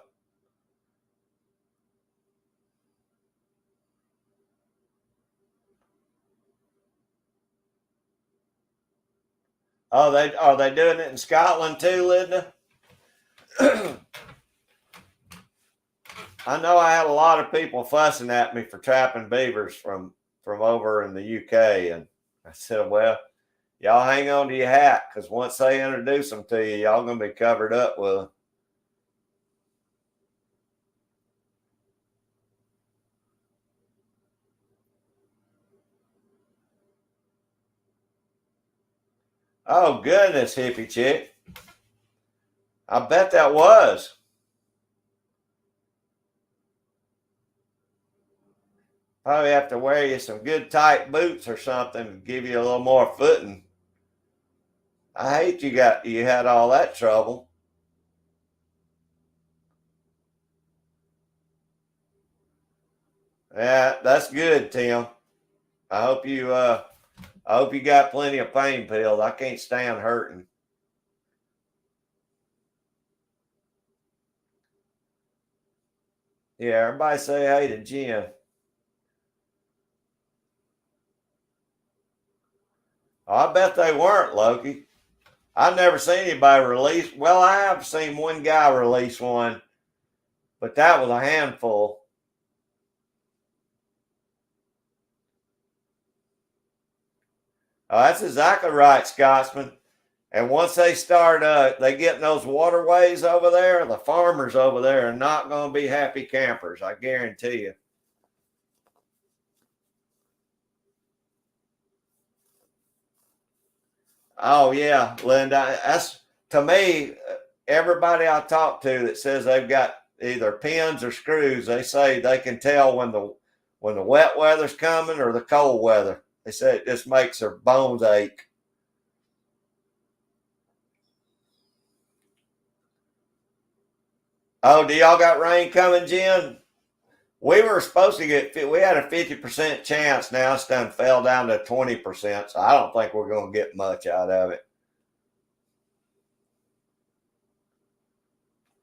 Oh, they are they doing it in Scotland too, Linda? I know I had a lot of people fussing at me for trapping beavers from over in the UK, and I said, "Well, y'all hang on to your hat because once they introduce them to you, y'all gonna be covered up with them." Oh goodness, hippie chick! I bet that was. Probably have to wear you some good tight boots or something to give you a little more footing. I hate you had all that trouble. Yeah, that's good, Tim. I hope you I hope you got plenty of pain pills. I can't stand hurting. Yeah, everybody say hey to Jen. Oh, I bet they weren't, Loki. I've never seen anybody release. Well, I have seen one guy release one, but that was a handful. Oh, that's exactly right, Scotsman. And once they start, they get in those waterways over there. The farmers over there are not going to be happy campers. I guarantee you. Oh yeah, Linda. That's to me. Everybody I talk to that says they've got either pins or screws, they say they can tell when the wet weather's coming or the cold weather. They say it just makes their bones ache. Oh, do y'all got rain coming, Jen? We were supposed to get. We had a 50% chance. Now it's done fell down to 20%. So I don't think we're going to get much out of it.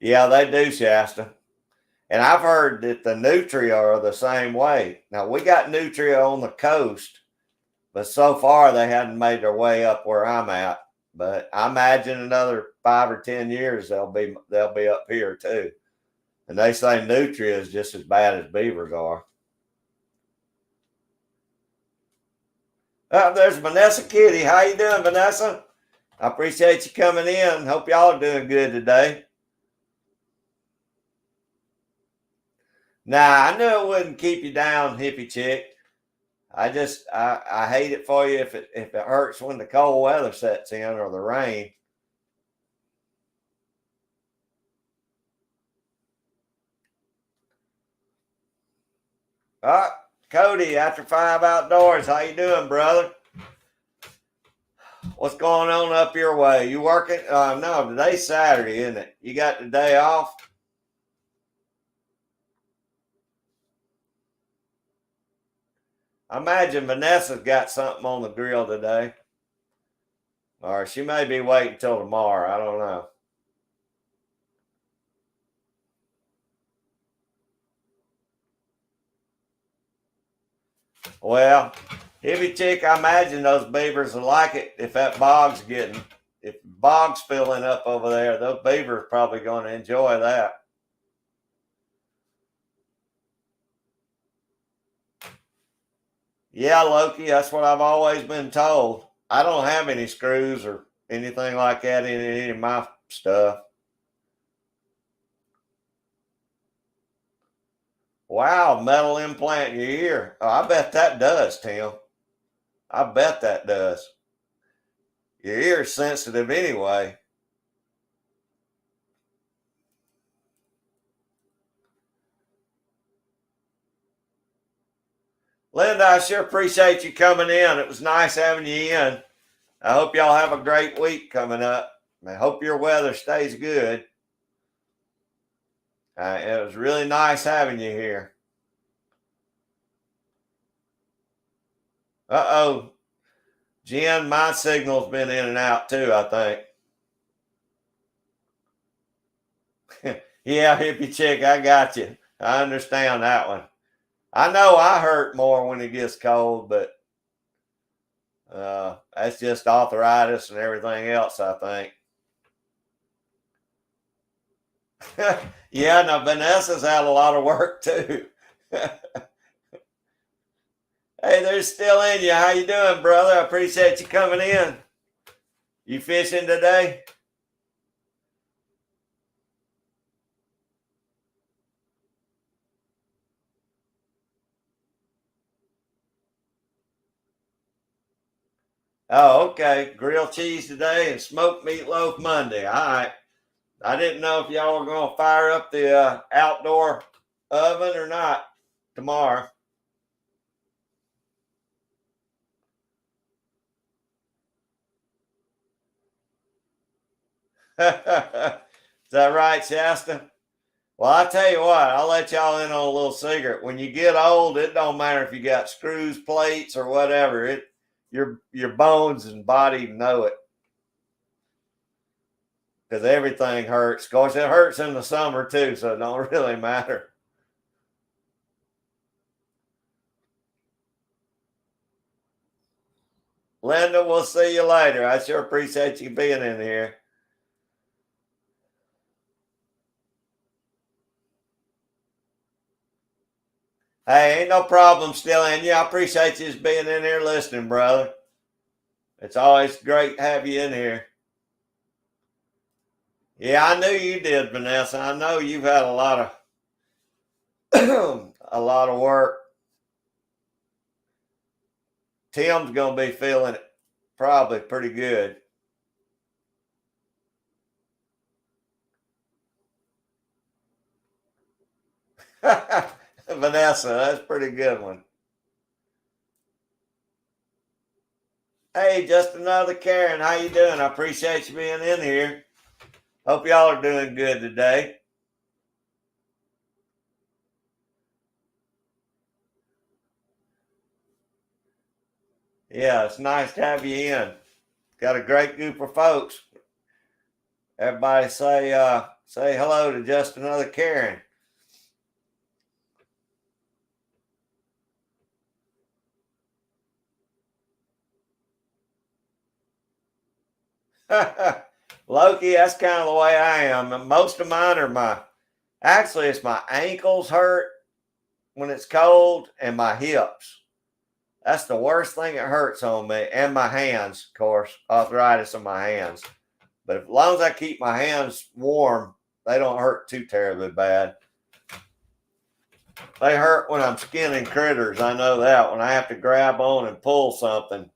Yeah, they do, Shasta. And I've heard that the nutria are the same way. Now, we got nutria on the coast, but so far they hadn't made their way up where I'm at. But I imagine another 5 or 10 years they'll be up here too. And they say nutria is just as bad as beavers are. There's Vanessa Kitty. How you doing, Vanessa? I appreciate you coming in. Hope y'all are doing good today. Nah, I knew it wouldn't keep you down, hippie chick. I hate it for you if it hurts when the cold weather sets in or the rain. Cody, after 5 outdoors, how you doing, brother? What's going on up your way? You working? No, today's Saturday, isn't it? You got the day off? I imagine Vanessa's got something on the grill today. Or she may be waiting till tomorrow. I don't know. Well, hippie chick, I imagine those beavers will like it if that if bog's filling up over there, those beavers probably going to enjoy that. Yeah, Loki, that's what I've always been told. I don't have any screws or anything like that in any of my stuff. Wow, metal implant in your ear. Oh, I bet that does, Tim. I bet that does. Your ear's sensitive anyway. Linda, I sure appreciate you coming in. It was nice having you in. I hope y'all have a great week coming up. I hope your weather stays good. It was really nice having you here. Uh-oh. Jen, my signal's been in and out too, I think. Yeah, hippie chick, I got you. I understand that one. I know I hurt more when it gets cold, but that's just arthritis and everything else, I think. Yeah, now Vanessa's had a lot of work too. Hey, they're still in you. How you doing, brother? I appreciate you coming in. You fishing today? Oh, okay. Grilled cheese today and smoked meatloaf Monday. All right. I didn't know if y'all were going to fire up the outdoor oven or not tomorrow. Is that right, Shasta? Well, I tell you what, I'll let y'all in on a little secret. When you get old, it don't matter if you got screws, plates, or whatever. Your bones and body know it. Because everything hurts. Of course, it hurts in the summer too, so it don't really matter. Linda, we'll see you later. I sure appreciate you being in here. Hey, ain't no problem still in you. I appreciate you just being in here listening, brother. It's always great to have you in here. Yeah, I knew you did, Vanessa. I know you've had a lot of a lot of work. Tim's gonna be feeling it probably pretty good. Vanessa, that's a pretty good one. Hey, just another Karen. How you doing? I appreciate you being in here. Hope y'all are doing good today. Yeah, it's nice to have you in. Got a great group of folks. Everybody say hello to just another Karen. Loki, that's kind of the way I am. Most of mine are actually, it's my ankles hurt when it's cold and my hips. That's the worst thing that hurts on me. And my hands, of course, arthritis in my hands. But as long as I keep my hands warm, they don't hurt too terribly bad. They hurt when I'm skinning critters. I know that. When I have to grab on and pull something,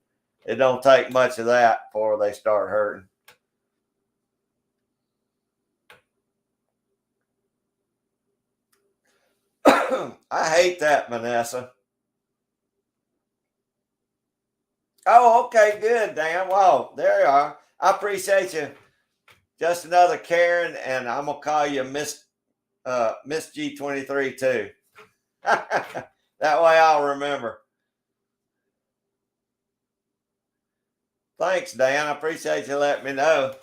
it don't take much of that before they start hurting. I hate that, Vanessa. Oh, okay, good, Dan. Wow, there you are. I appreciate you. Just another Karen, and I'm gonna call you Miss G23 too. That way I'll remember. Thanks, Dan. I appreciate you letting me know.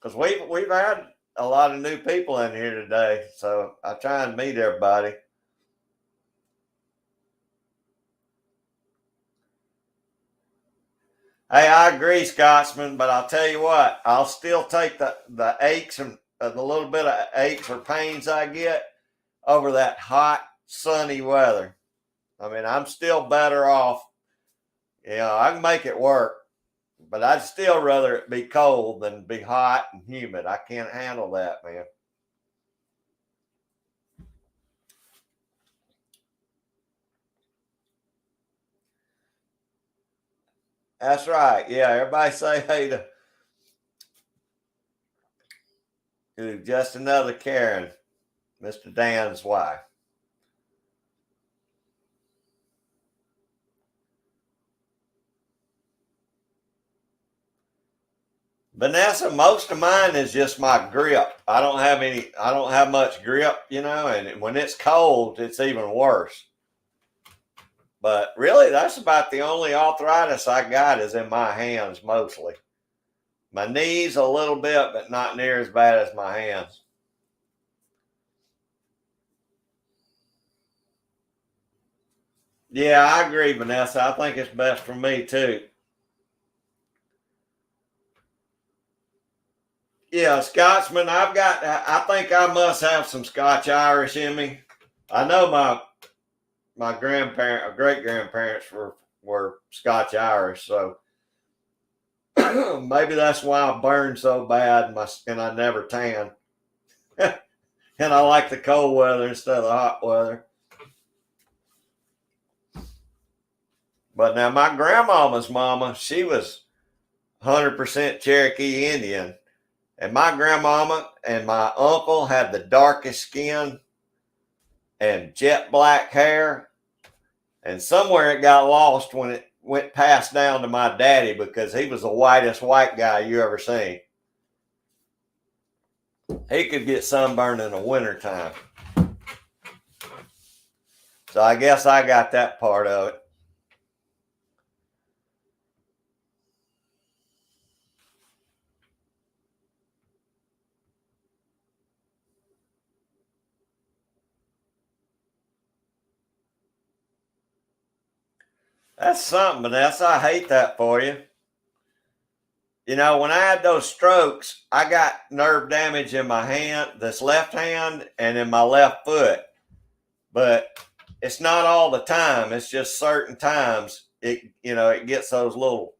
Because we've had a lot of new people in here today, so I try and meet everybody. Hey, I agree, Scotsman, but I'll tell you what, I'll still take the aches and the little bit of aches or pains I get over that hot, sunny weather. I mean, I'm still better off. You know, I can make it work, but I'd still rather it be cold than be hot and humid. I can't handle that, man. That's right. Yeah, everybody say hey to just another Karen, Mr. Dan's wife. Vanessa, most of mine is just my grip. I don't have much grip, you know, and when it's cold, it's even worse. But really, that's about the only arthritis I got is in my hands mostly. My knees a little bit, but not near as bad as my hands. Yeah, I agree, Vanessa. I think it's best for me too. Yeah, Scotsman, I think I must have some Scotch Irish in me. I know my great grandparents were Scotch Irish, so maybe that's why I burn so bad and I never tan. And I like the cold weather instead of the hot weather. But now my grandmama's mama, she was 100% Cherokee Indian. And my grandmama and my uncle had the darkest skin and jet black hair. And somewhere it got lost when it went passed down to my daddy because he was the whitest white guy you ever seen. He could get sunburned in the wintertime. So I guess I got that part of it. That's something, Vanessa. I hate that for you. You know, when I had those strokes, I got nerve damage in my hand, this left hand, and in my left foot. But it's not all the time. It's just certain times it gets those little,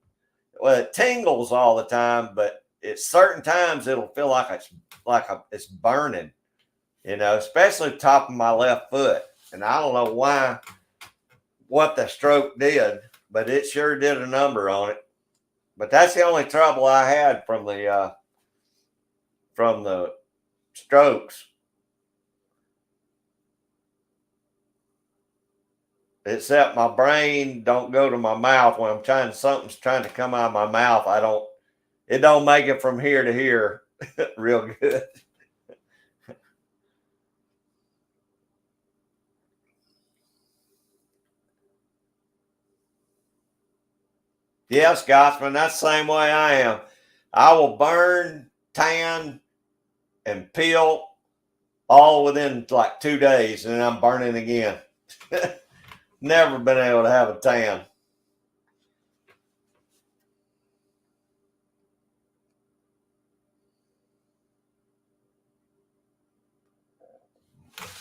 well, it tingles all the time, but it's certain times it'll feel like it's burning, especially the top of my left foot. And I don't know what the stroke did, but it sure did a number on it. But that's the only trouble I had from the strokes. Except my brain don't go to my mouth when something's trying to come out of my mouth. It don't make it from here to here real good. Yeah, Scotsman, that's the same way I am. I will burn, tan, and peel all within like 2 days, and then I'm burning again. Never been able to have a tan.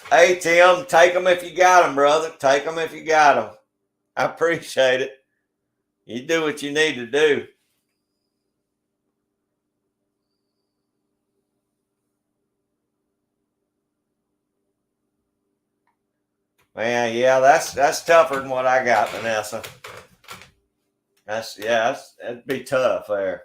Hey, Tim, take them if you got them, brother. Take them if you got them. I appreciate it. You do what you need to do. Man, yeah, that's tougher than what I got, Vanessa. That'd be tough there.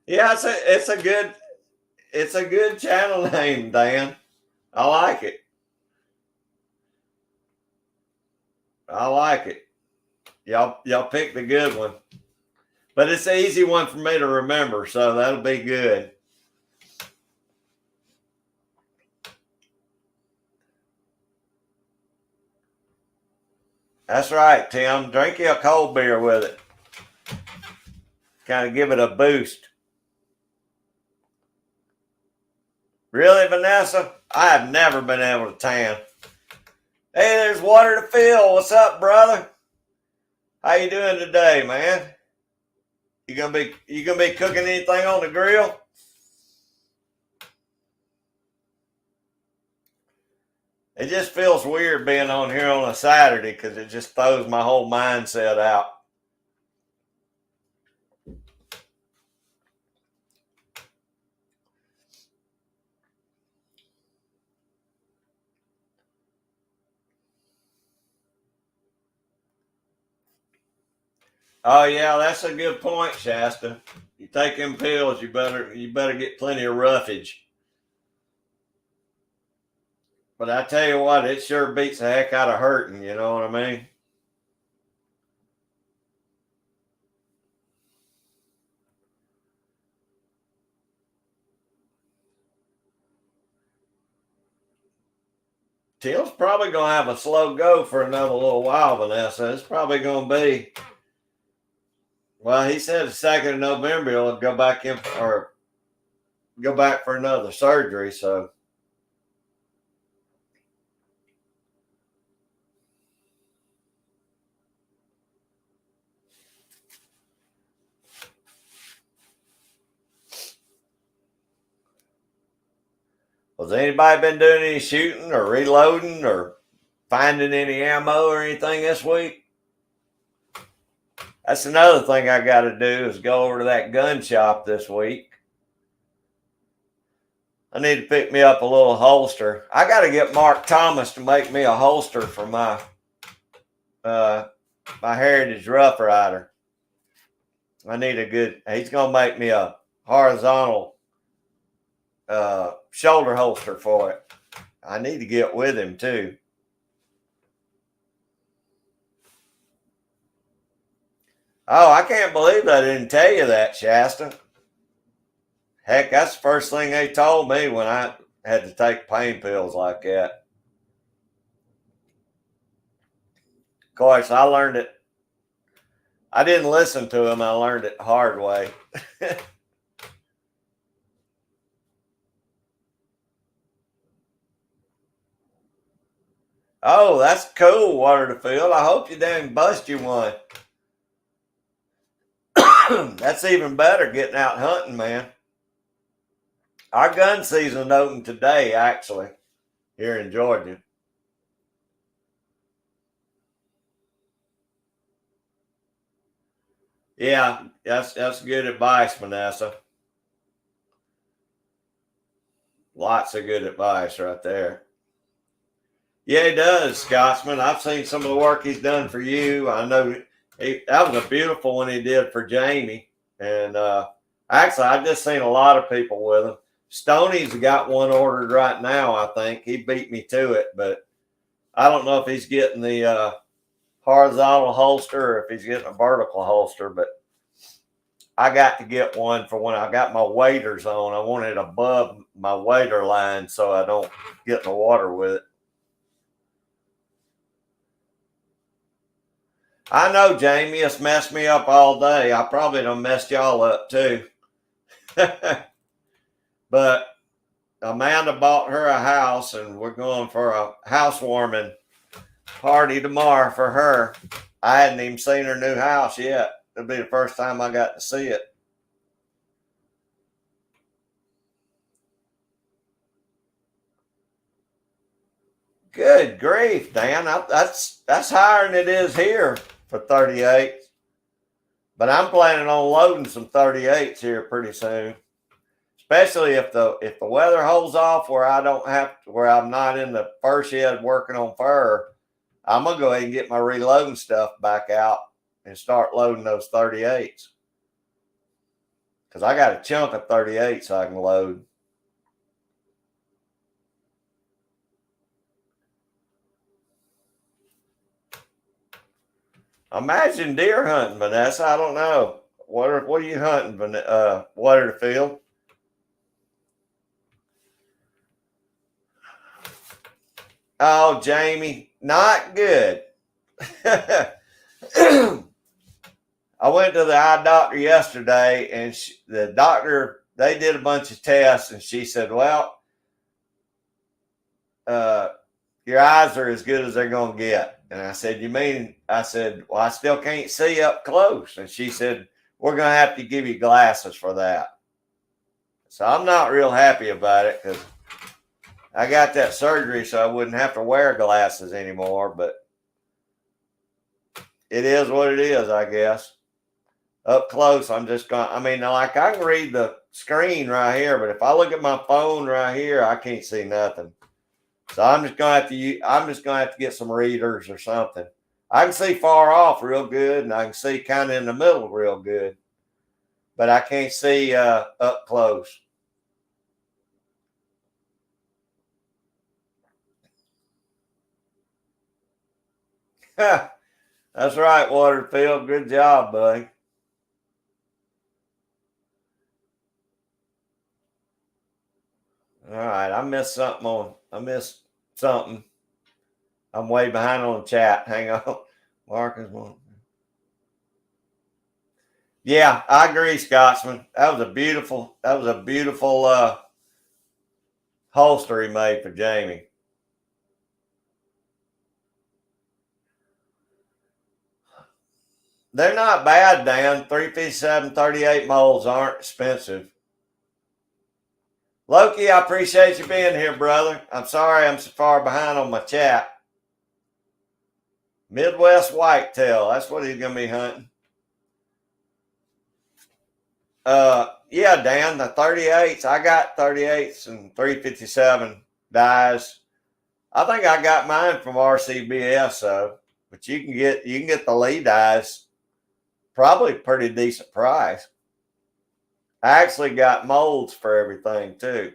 Yeah, it's a good channel name, Dan. I like it. I like it. Y'all picked the good one. But it's an easy one for me to remember, so that'll be good. That's right, Tim. Drink you a cold beer with it. Kind of give it a boost. Really, Vanessa? I have never been able to tan. Hey, there's Water to Fill. What's up, brother? How you doing today, man? You gonna be cooking anything on the grill? It just feels weird being on here on a Saturday because it just throws my whole mindset out. Oh yeah, that's a good point, Shasta. You take them pills, you better get plenty of roughage. But I tell you what, it sure beats the heck out of hurting. You know what I mean? Till's probably gonna have a slow go for another little while, Vanessa. It's probably gonna be. Well, he said the 2nd of November he'll go back in or go back for another surgery. So has anybody been doing any shooting or reloading or finding any ammo or anything this week? That's another thing I got to do is go over to that gun shop this week. I need to pick me up a little holster. I got to get Mark Thomas to make me a holster for uh, my Heritage Rough Rider. I need a good. He's gonna make me a horizontal shoulder holster for it. I need to get with him too. Oh, I can't believe I didn't tell you that, Shasta. Heck, that's the first thing they told me when I had to take pain pills like that. Of course, I learned it. I didn't listen to him. I learned it the hard way. Oh, that's cool, Water to Fill. I hope you didn't bust you one. That's even better getting out hunting, man. Our gun season opened today, actually, here in Georgia. Yeah, that's good advice, Vanessa. Lots of good advice right there. Yeah, he does, Scotsman. I've seen some of the work he's done for you. I know that was a beautiful one he did for Jamie. And actually, I've just seen a lot of people with him. Stoney's got one ordered right now, I think. He beat me to it, but I don't know if he's getting the horizontal holster or if he's getting a vertical holster, but I got to get one for when I got my waders on. I want it above my wader line so I don't get in the water with it. I know, Jamie, it's messed me up all day. I probably done messed y'all up too. But Amanda bought her a house and we're going for a housewarming Party tomorrow for her. I hadn't even seen her new house yet. It'll be the first time I got to see it. Good grief, Dan. That's higher than it is here for 38. But I'm planning on loading some 38s here pretty soon. Especially if the weather holds off where I'm not in the fur shed working on fur. I'm gonna go ahead and get my reloading stuff back out and start loading those 38s. Because I got a chunk of 38s I can load. Imagine deer hunting, Vanessa. I don't know. What are you hunting, Waterfield? Oh, Jamie, not good. I went to the eye doctor yesterday, and the doctor, they did a bunch of tests, and she said, well, your eyes are as good as they're going to get. And I said, you mean? I said, well, I still can't see up close. And she said, we're going to have to give you glasses for that. So I'm not real happy about it because I got that surgery so I wouldn't have to wear glasses anymore. But it is what it is, I guess. Up close, I'm just going to, I mean, like I can read the screen right here, but if I look at my phone right here, I can't see nothing. So I'm just gonna have to get some readers or something. I can see far off real good, and I can see kind of in the middle real good, but I can't see up close. That's right, Waterfield. Good job, buddy. All right, I missed something. I'm way behind on the chat. Hang on. Marcus one. Yeah, I agree, Scotsman. That was a beautiful holster he made for Jamie. They're not bad, Dan. 357, 38 molds aren't expensive. Loki, I appreciate you being here, brother. I'm sorry I'm so far behind on my chat. Midwest whitetail. That's what he's going to be hunting. Yeah, Dan, the 38s. I got 38s and 357 dies. I think I got mine from RCBS, though. But you can get the Lee dies probably pretty decent price. I actually got molds for everything too.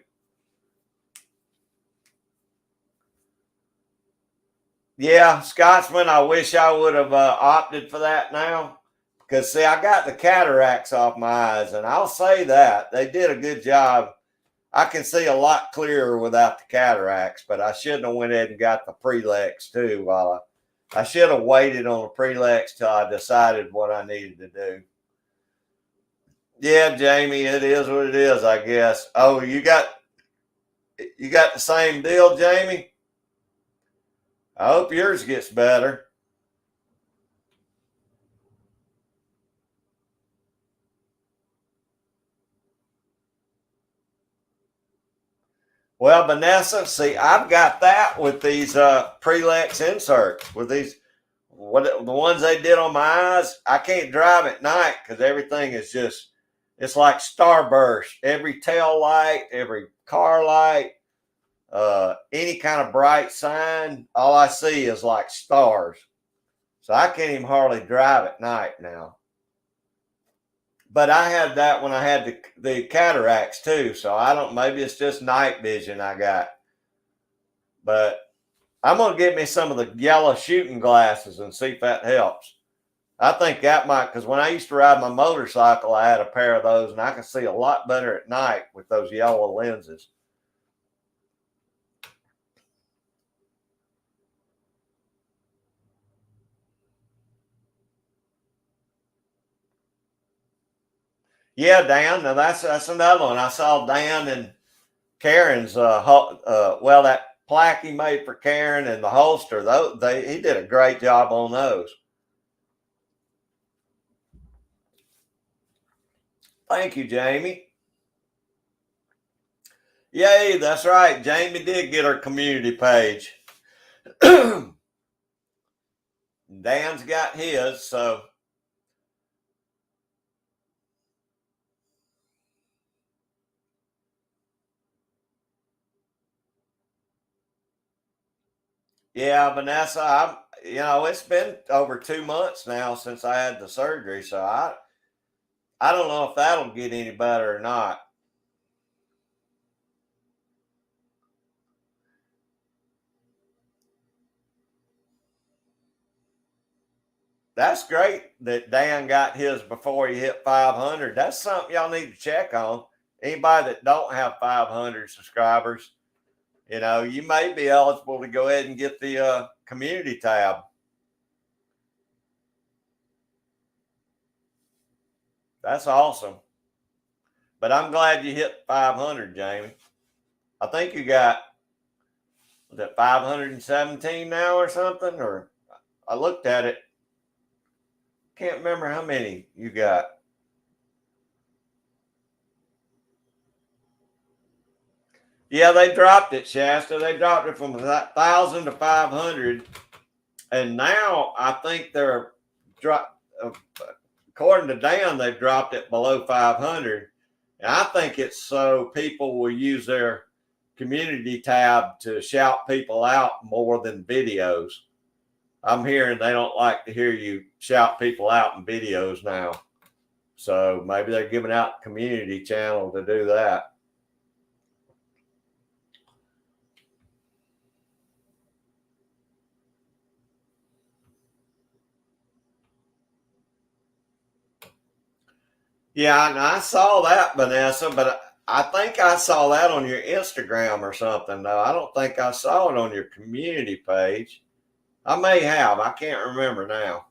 Yeah, Scotsman, I wish I would have opted for that now. Because, see, I got the cataracts off my eyes, and I'll say that. They did a good job. I can see a lot clearer without the cataracts, but I shouldn't have went ahead and got the Prelex too. While I should have waited on the Prelex till I decided what I needed to do. Yeah, Jamie, it is what it is, I guess. Oh, you got the same deal, Jamie? I hope yours gets better. Well, Vanessa, see, I've got that with these Prelex inserts, with these the ones they did on my eyes. I can't drive at night because everything is just, it's like starburst. Every tail light, every car light, any kind of bright sign, all I see is like stars. So I can't even hardly drive at night now. But I had that when I had the cataracts too. So I don't, maybe it's just night vision I got. But I'm going to get me some of the yellow shooting glasses and see if that helps. I think that might, because when I used to ride my motorcycle, I had a pair of those, and I can see a lot better at night with those yellow lenses. Yeah, Dan. Now that's another one. I saw Dan and Karen's. That plaque he made for Karen and the holster, he did a great job on those. Thank you, Jamie. Yay, that's right. Jamie did get her community page. Dan's got his, so. Yeah, Vanessa, it's been over 2 months now since I had the surgery, so I don't know if that'll get any better or not. That's great that Dan got his before he hit 500. That's something y'all need to check on. Anybody that don't have 500 subscribers, you may be eligible to go ahead and get the community tab. That's awesome. But I'm glad you hit 500, Jamie. I think you got, was it 517 now or something? Or I looked at it. Can't remember how many you got. Yeah, they dropped it, Shasta. They dropped it from 1,000 to 500. And now I think they're according to Dan, they've dropped it below 500. And I think it's so people will use their community tab to shout people out more than videos. I'm hearing they don't like to hear you shout people out in videos now. So maybe they're giving out community channel to do that. Yeah, and I saw that, Vanessa, but I think I saw that on your Instagram or something. No, I don't think I saw it on your community page. I may have. I can't remember now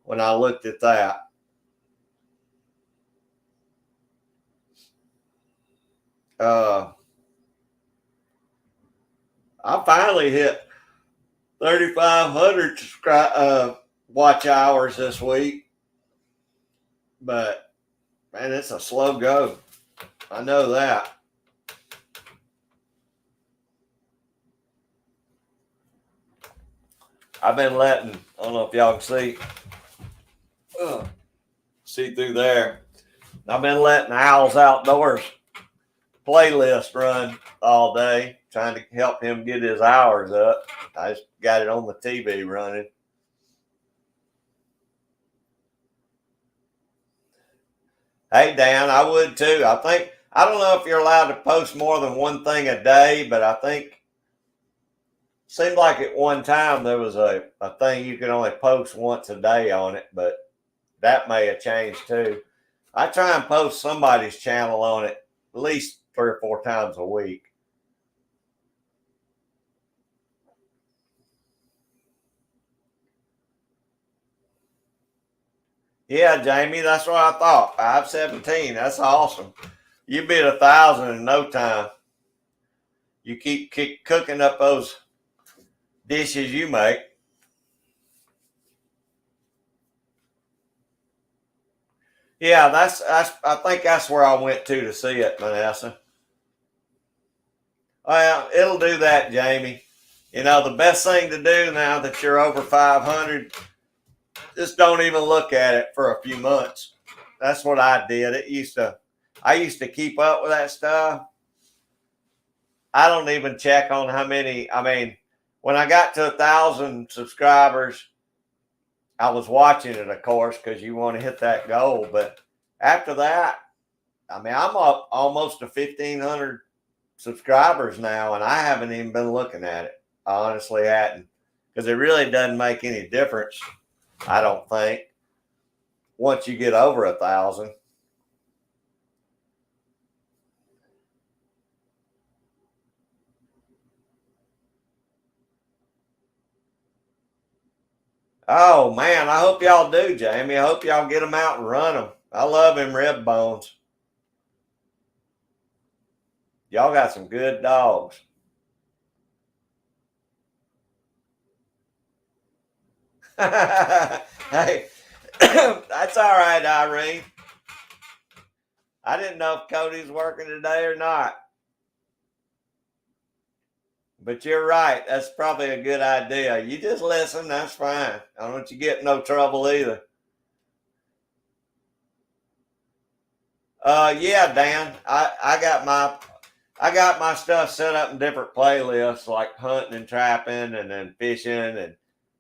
when I looked at that. I finally hit 3,500 watch hours this week. But, man, it's a slow go. I know that. I've been letting, I don't know if y'all can see through there. I've been letting Owls Outdoors playlist run all day, trying to help him get his hours up. I just got it on the TV running. Hey, Dan, I would too. I don't know if you're allowed to post more than one thing a day, but I think seemed like at one time there was a thing you could only post once a day on it, but that may have changed too. I try and post somebody's channel on it at least 3 or 4 times a week. Yeah, Jamie, that's what I thought. 517. That's awesome. You beat 1,000 in no time. You keep cooking up those dishes you make. Yeah, that's I think that's where I went to see it, Vanessa. Well, it'll do that, Jamie. The best thing to do now that you're over 500, just don't even look at it for a few months. That's what I did. I used to keep up with that stuff. I don't even check on how many. I mean, when I got to 1,000 subscribers, I was watching it, of course, because you want to hit that goal. But after that, I mean, I'm up almost to 1,500 subscribers now, and I haven't even been looking at it. I honestly hadn't, because it really doesn't make any difference, I don't think, once you get over 1,000. Oh man, I hope y'all do, Jamie. I hope y'all get them out and run them. I love them rib bones. Y'all got some good dogs. Hey, that's all right, Irene. I didn't know if Cody's working today or not. But you're right. That's probably a good idea. You just listen. That's fine. I don't want you get in no trouble either. Yeah, Dan. I got my stuff set up in different playlists like hunting and trapping and then fishing and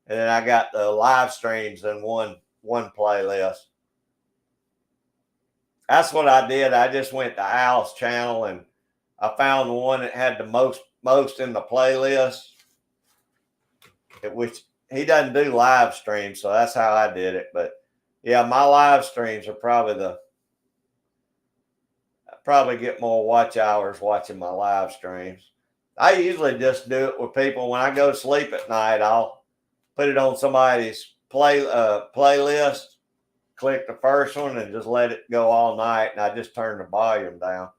then I got the live streams in one playlist. That's what I did. I just went to Al's channel and I found the one that had the most in the playlist, which he doesn't do live streams, so that's how I did it. But yeah, my live streams are probably get more watch hours watching my live streams. I usually just do it with people when I go to sleep at night. I'll put it on somebody's playlist, click the first one, and just let it go all night. And I just turn the volume down.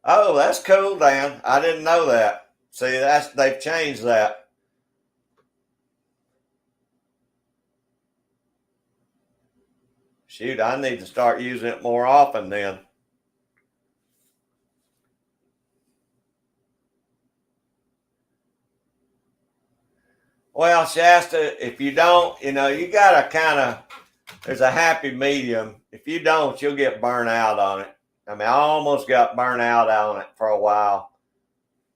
Oh, that's cool, Dan. I didn't know that. See, they've changed that. Shoot, I need to start using it more often then. Well, Shasta, if you don't, you got to there's a happy medium. If you don't, you'll get burnt out on it. I mean, I almost got burnt out on it for a while.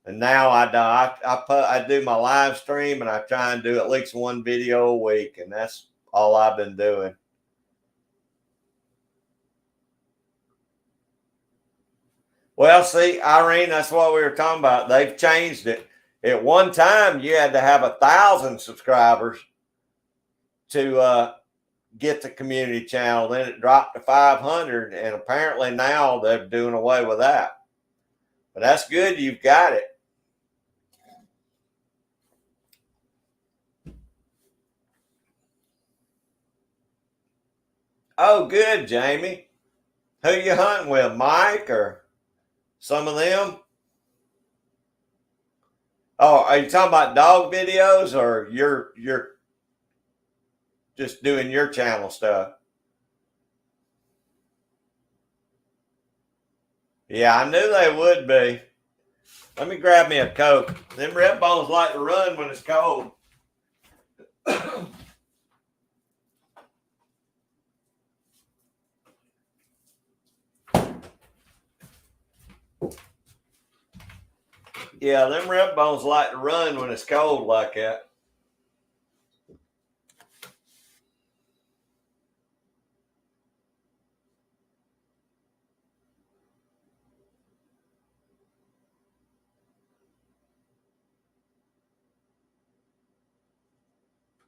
And now I do. I do my live stream and I try and do at least one video a week. And that's all I've been doing. Well, see, Irene, that's what we were talking about. They've changed it. At one time, you had to have 1,000 subscribers to get the community channel. Then it dropped to 500, and apparently now they're doing away with that. But that's good. You've got it. Oh, good, Jamie. Who you hunting with, Mike or some of them? Oh, are you talking about dog videos or you're just doing your channel stuff? Yeah, I knew they would be. Let me grab me a Coke. Them red bones like to run when it's cold. Yeah, them red bones like to run when it's cold like that.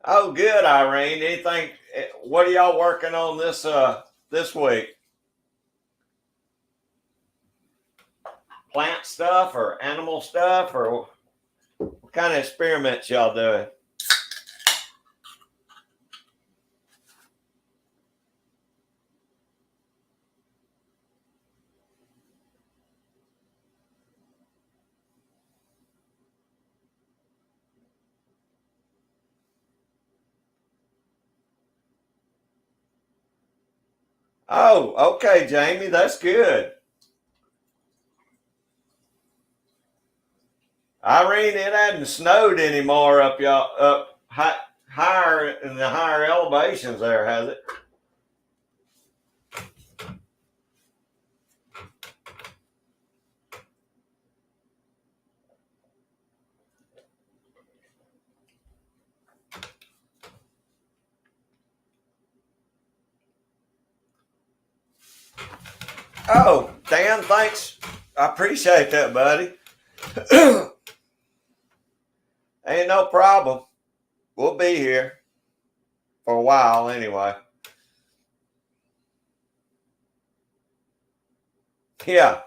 Oh, good, Irene. Anything? What are y'all working on this week? Plant stuff or animal stuff or what kind of experiments y'all doing? Oh, okay, Jamie, that's good. Irene, it hadn't snowed anymore up higher in the higher elevations there, has it? Oh, Dan, thanks. I appreciate that, buddy. Ain't no problem. We'll be here for a while anyway. Yeah,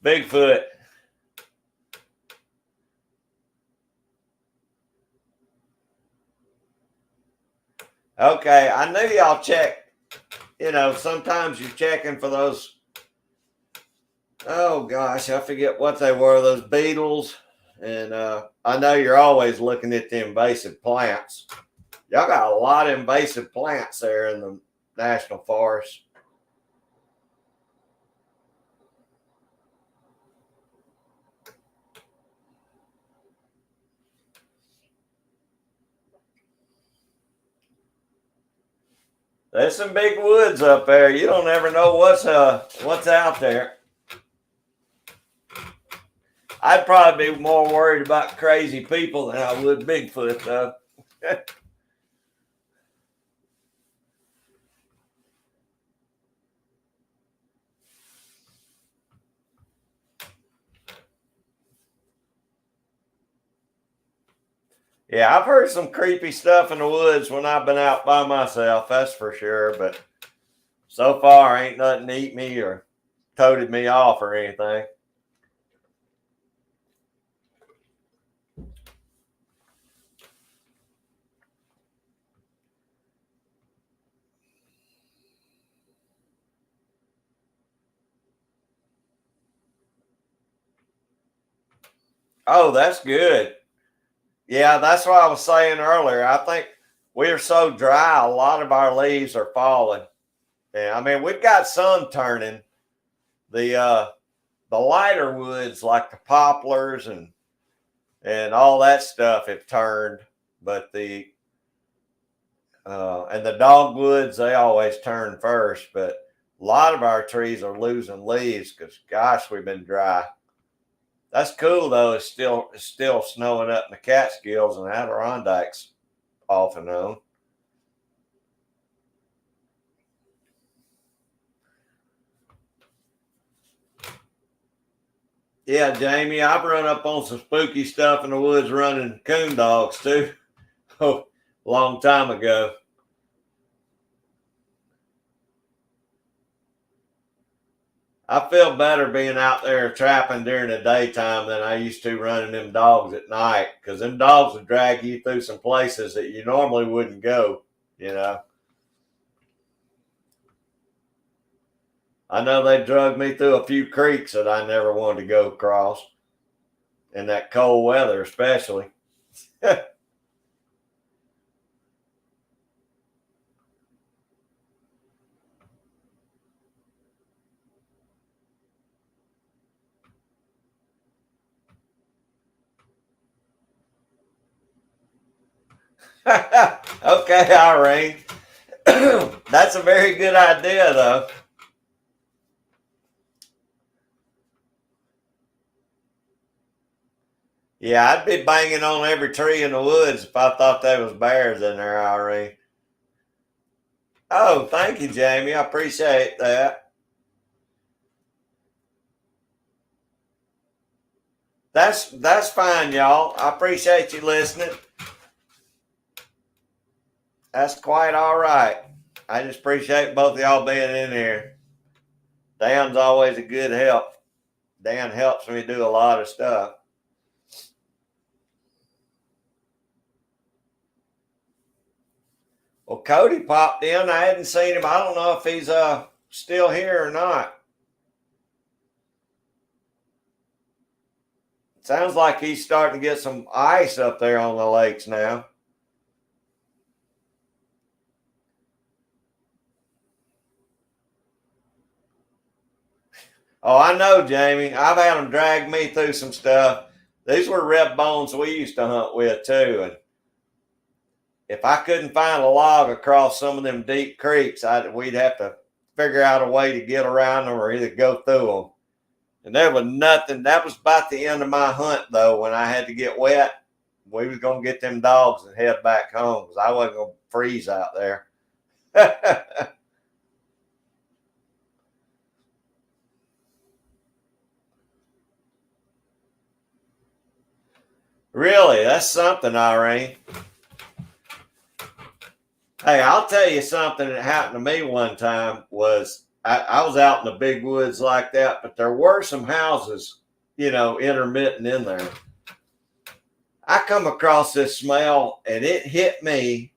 Bigfoot. Okay, I knew y'all check. Sometimes you're checking for those Oh gosh, I forget what they were, those beetles. And I know you're always looking at the invasive plants. Y'all got a lot of invasive plants there in the national forest. There's some big woods up there. You don't ever know what's out there. I'd probably be more worried about crazy people than I would Bigfoot, though. Yeah, I've heard some creepy stuff in the woods when I've been out by myself, that's for sure. But so far, ain't nothing eat me or toted me off or anything. Oh, that's good. Yeah, that's what I was saying earlier. I think we are so dry, a lot of our leaves are falling. Yeah, I mean, we've got sun turning. The lighter woods like the poplars and all that stuff have turned, but the and the dogwoods they always turn first. But a lot of our trees are losing leaves because gosh, we've been dry. That's cool though. It's still snowing up in the Catskills and Adirondacks off and on. Yeah, Jamie, I've run up on some spooky stuff in the woods running coon dogs too. Oh, long time ago. I feel better being out there trapping during the daytime than I used to running them dogs at night because them dogs would drag you through some places that you normally wouldn't go. You know, I know they drug me through a few creeks that I never wanted to go across in that cold weather, especially. Okay, Irene. That's a very good idea, though. Yeah, I'd be banging on every tree in the woods if I thought there was bears in there, Irene. Oh, thank you, Jamie. I appreciate that. That's fine, y'all. I appreciate you listening. That's quite all right. I just appreciate both of y'all being in here. Dan's always a good help. Dan helps me do a lot of stuff. Well, Cody popped in. I hadn't seen him. I don't know if he's still here or not. Sounds like he's starting to get some ice up there on the lakes now. Oh, I know, Jamie. I've had them drag me through some stuff. These were red bones we used to hunt with too, and if I couldn't find a log across some of them deep creeks, we'd have to figure out a way to get around them or either go through them. And there was nothing. That was about the end of my hunt, though. When I had to get wet, we was gonna get them dogs and head back home because I wasn't gonna freeze out there. Really, that's something, Irene. Hey, I'll tell you something that happened to me one time was I was out in the big woods like that, but there were some houses, intermittent in there. I come across this smell and it hit me.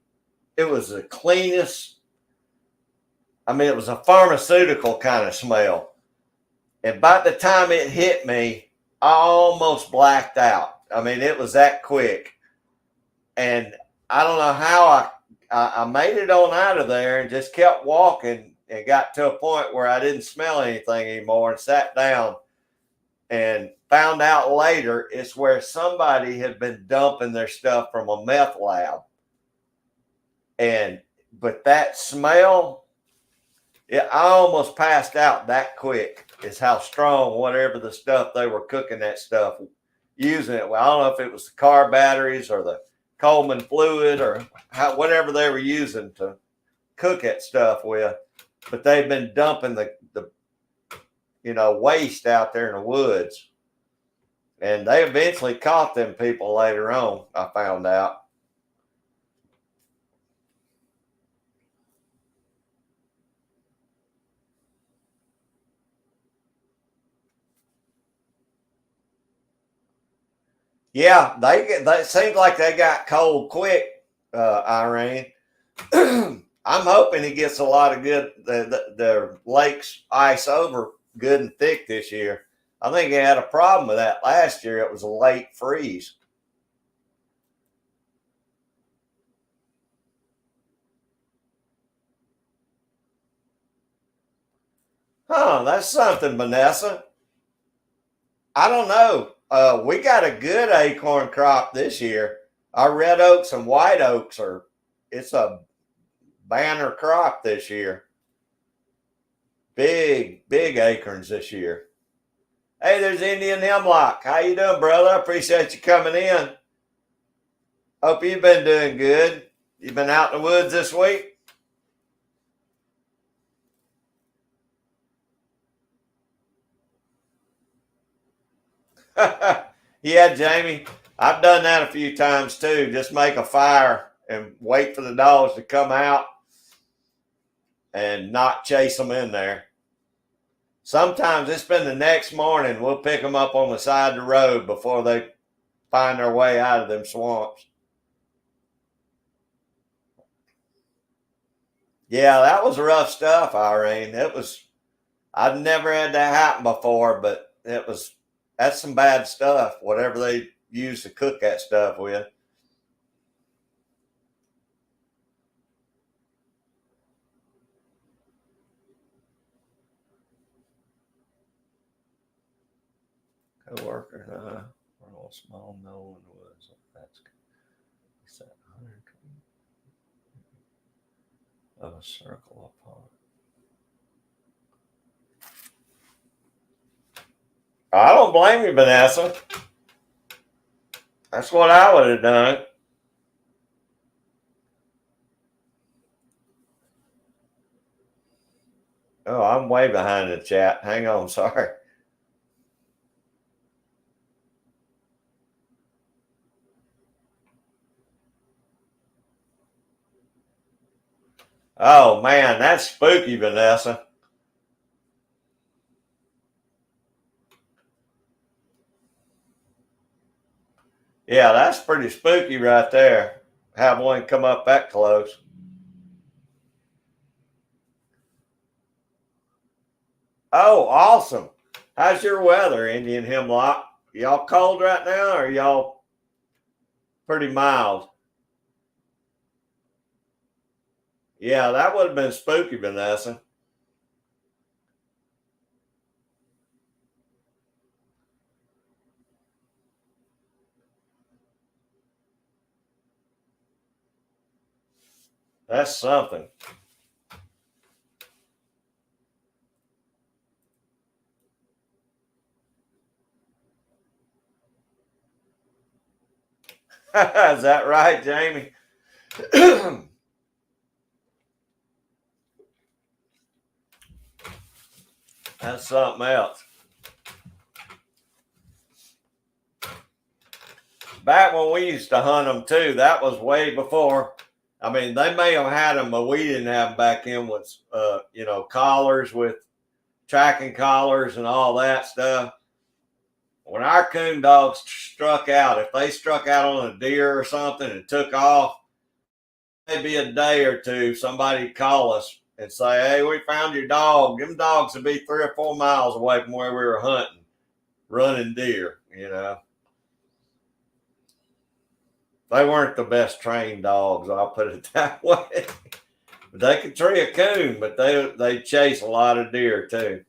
It was the cleanest. I mean, it was a pharmaceutical kind of smell. And by the time it hit me, I almost blacked out. I mean, it was that quick. And I don't know how I made it on out of there and just kept walking and got to a point where I didn't smell anything anymore and sat down and found out later it's where somebody had been dumping their stuff from a meth lab. But that smell, I almost passed out that quick. Is how strong whatever the stuff they were cooking that stuff, using it. Well, I don't know if it was the car batteries or the Coleman fluid or whatever they were using to cook that stuff with, but they've been dumping the waste out there in the woods, and they eventually caught them people later on. I found out. Yeah, they seems like they got cold quick, Irene. I'm hoping he gets a lot of good. The lakes ice over good and thick this year. I think he had a problem with that last year. It was a late freeze. Huh, that's something, Vanessa. I don't know. We got a good acorn crop this year. Our red oaks and white oaks it's a banner crop this year. Big acorns this year. Hey, there's Indian Hemlock. How you doing, brother? I appreciate you coming in. Hope you've been doing good. You've been out in the woods this week? Yeah, Jamie. I've done that a few times too. Just make a fire and wait for the dogs to come out and not chase them in there. Sometimes it's been the next morning. We'll pick them up on the side of the road before they find their way out of them swamps. Yeah, that was rough stuff, Irene. I've never had that happen before, but that's some bad stuff, whatever they use to cook that stuff with. Co-worker, we're a small mill in the woods. That's set 120 of a circle apart. I don't blame you, Vanessa. That's what I would have done. Oh, I'm way behind the chat. Hang on, sorry. Oh man, that's spooky, Vanessa. Yeah, that's pretty spooky right there. Have one come up that close. Oh, awesome. How's your weather, Indian Hemlock? Y'all cold right now or y'all pretty mild? Yeah, that would have been spooky, Vanessa. That's something. Is that right, Jamie? That's something else. Back when we used to hunt them too, that was way before. I mean, they may have had them, but we didn't have them back in with, collars with tracking collars and all that stuff. When our coon dogs struck out, if they struck out on a deer or something and took off, maybe a day or two, somebody'd call us and say, hey, we found your dog. Them dogs would be 3 or 4 miles away from where we were hunting, running deer, you know. They weren't the best trained dogs, I'll put it that way. But they could tree a coon, but they chase a lot of deer too.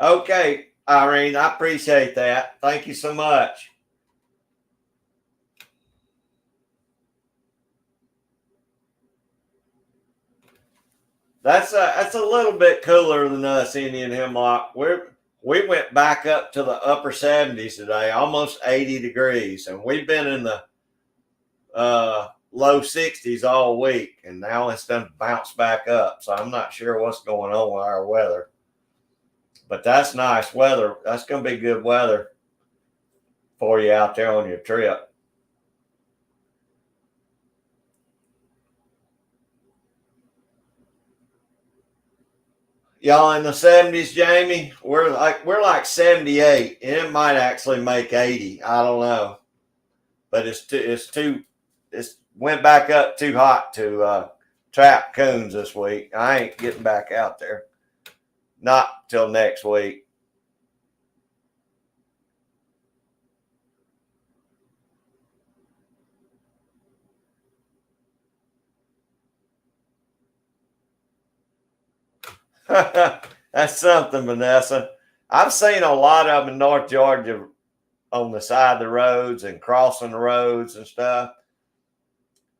Okay, Irene, I appreciate that. Thank you so much. That's a little bit cooler than us, Indian Hemlock. We went back up to the upper 70s today, almost 80 degrees, and we've been in the low 60s all week, and now it's done bounced back up. So I'm not sure what's going on with our weather, but that's nice weather. That's going to be good weather for you out there on your trip. Y'all in the 70s, Jamie? We're like 78, and it might actually make 80. I don't know, but it's went back up too hot to trap coons this week. I ain't getting back out there. Not till next week. That's something, Vanessa. I've seen a lot of them in North Georgia on the side of the roads and crossing the roads and stuff.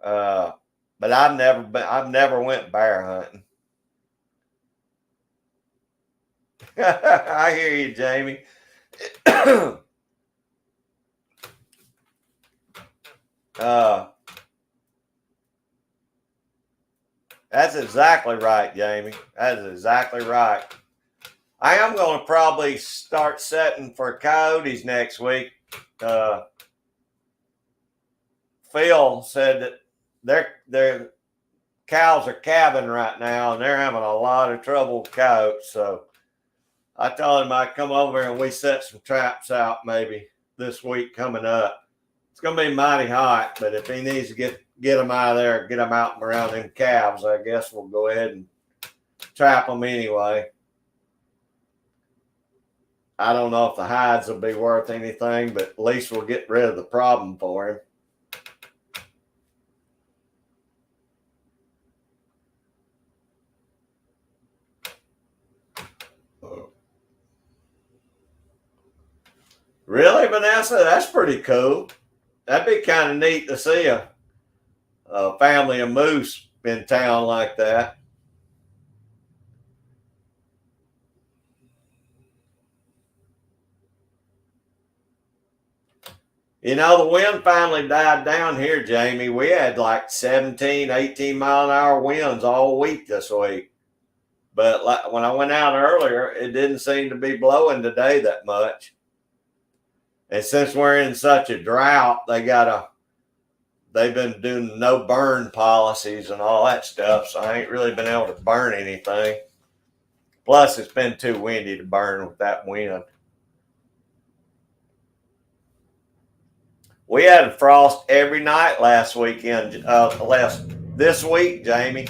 But I've never went bear hunting. I hear you, Jamie. That's exactly right, Jamie. That is exactly right. I am going to probably start setting for coyotes next week. Phil said that their cows are calving right now, and they're having a lot of trouble with coyotes. So I told him I'd come over and we set some traps out maybe this week coming up. It's going to be mighty hot, but if he needs to get them out of there, get them out around them calves, I guess we'll go ahead and trap them anyway. I don't know if the hides will be worth anything, but at least we'll get rid of the problem for him. Really, Vanessa? That's pretty cool. That'd be kind of neat to see a family of moose in town like that. You know, the wind finally died down here, Jamie. We had like 17, 18 mile an hour winds all week this week. But when I went out earlier, it didn't seem to be blowing today that much. And since we're in such a drought, they've been doing no burn policies and all that stuff. So I ain't really been able to burn anything. Plus, it's been too windy to burn with that wind. We had a frost every night last weekend, this week, Jamie,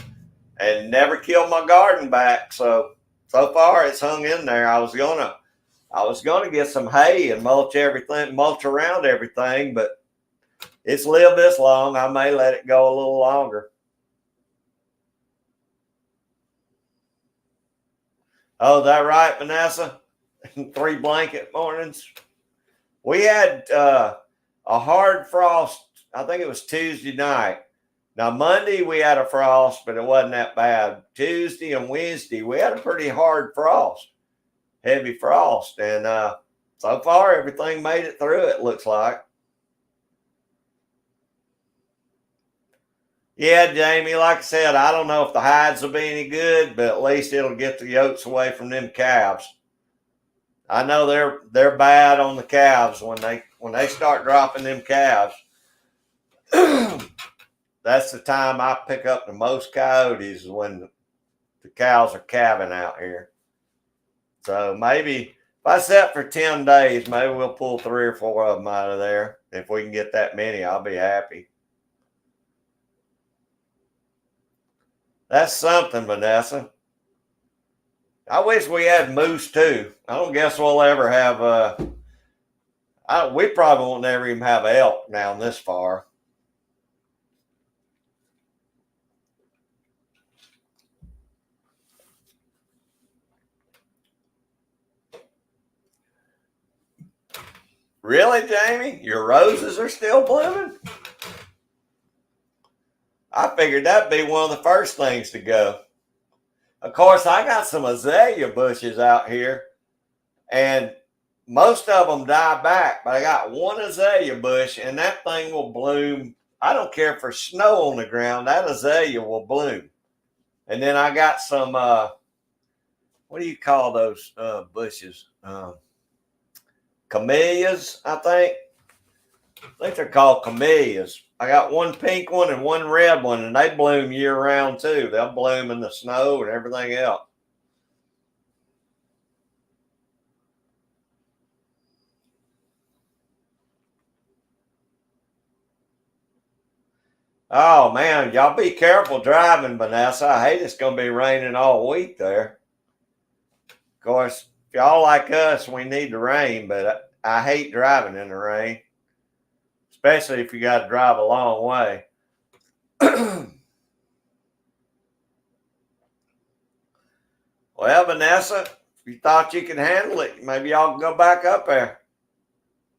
and never killed my garden back. So far it's hung in there. I was gonna get some hay and mulch around everything, but it's lived this long. I may let it go a little longer. Oh, is that right, Vanessa? 3 blanket mornings. We had a hard frost. I think it was Tuesday night. Now, Monday we had a frost, but it wasn't that bad. Tuesday and Wednesday, we had a pretty hard frost, heavy frost. And so far, everything made it through, it looks like. Yeah, Jamie, like I said, I don't know if the hides will be any good, but at least it'll get the yolks away from them calves. I know they're bad on the calves when they start dropping them calves. That's the time I pick up the most coyotes, when the cows are calving out here. So maybe if I set for 10 days, maybe we'll pull 3 or 4 of them out of there. If we can get that many, I'll be happy. That's something, Vanessa. I wish we had moose too. I don't guess we'll ever have. We probably won't never even have elk down this far. Really, Jamie? Your roses are still blooming? I figured that'd be one of the first things to go. Of course, I got some azalea bushes out here, and most of them die back, but I got one azalea bush, and that thing will bloom. I don't care for snow on the ground, that azalea will bloom. And then I got some, what do you call those bushes? Camellias, I think. I think they're called camellias. I got one pink one and one red one, and they bloom year round too. They'll bloom in the snow and everything else. Oh man, y'all be careful driving, Vanessa. I hate it's gonna be raining all week there. Of course, if y'all like us, we need the rain, but I hate driving in the rain, especially if you got to drive a long way. Well, Vanessa, if you thought you could handle it, maybe y'all can go back up there.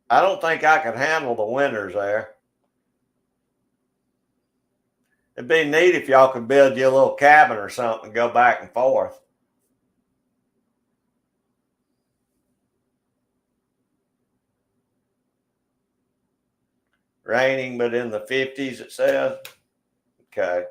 I don't think I could handle the winters there. It'd be neat if y'all could build you a little cabin or something and go back and forth. Raining, but in the 50s, it says. Okay.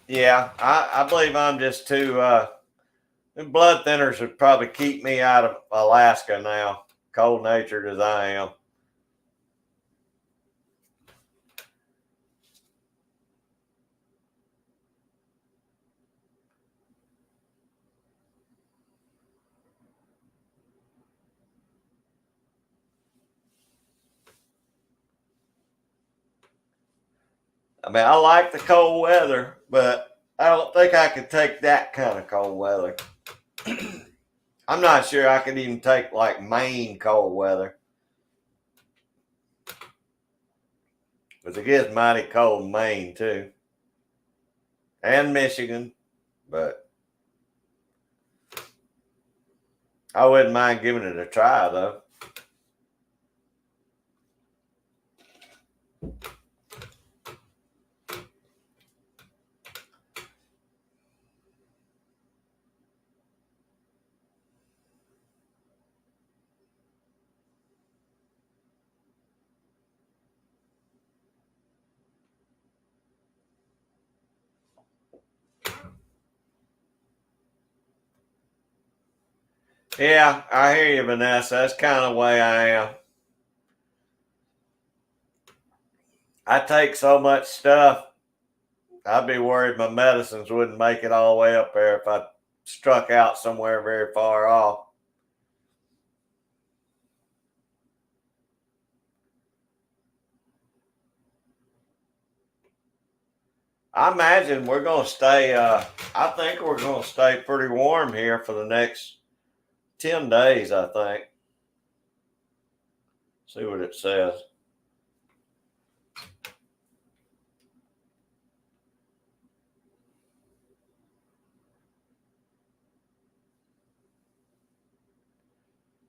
Yeah, I believe I'm just too. Blood thinners would probably keep me out of Alaska now, cold natured as I am. I mean, I like the cold weather, but I don't think I could take that kind of cold weather. I'm not sure I could even take like Maine cold weather. Because it gets mighty cold in Maine too. And Michigan. But I wouldn't mind giving it a try though. Yeah, I hear you, Vanessa. That's kind of the way I am. I take so much stuff, I'd be worried my medicines wouldn't make it all the way up there if I struck out somewhere very far off. I imagine we're going to stay, I think we're going to stay pretty warm here for the next 10 days, I think. See what it says.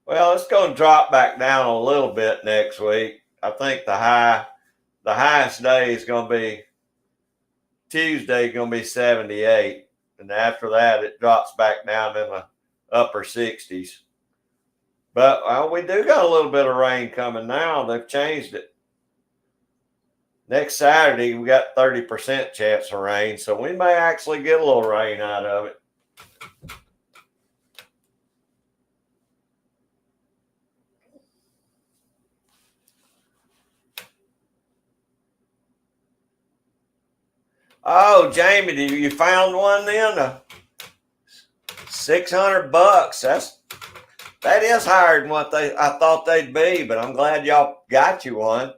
Well, it's going to drop back down a little bit next week. I think the highest day is going to be Tuesday, going to be 78, and after that it drops back down in the upper 60s. But we do got a little bit of rain coming now. They've changed it. Next Saturday we got 30% chance of rain, so we may actually get a little rain out of it. Oh, Jamie, you found one then? $600. That is higher than what I thought they'd be, but I'm glad y'all got you one.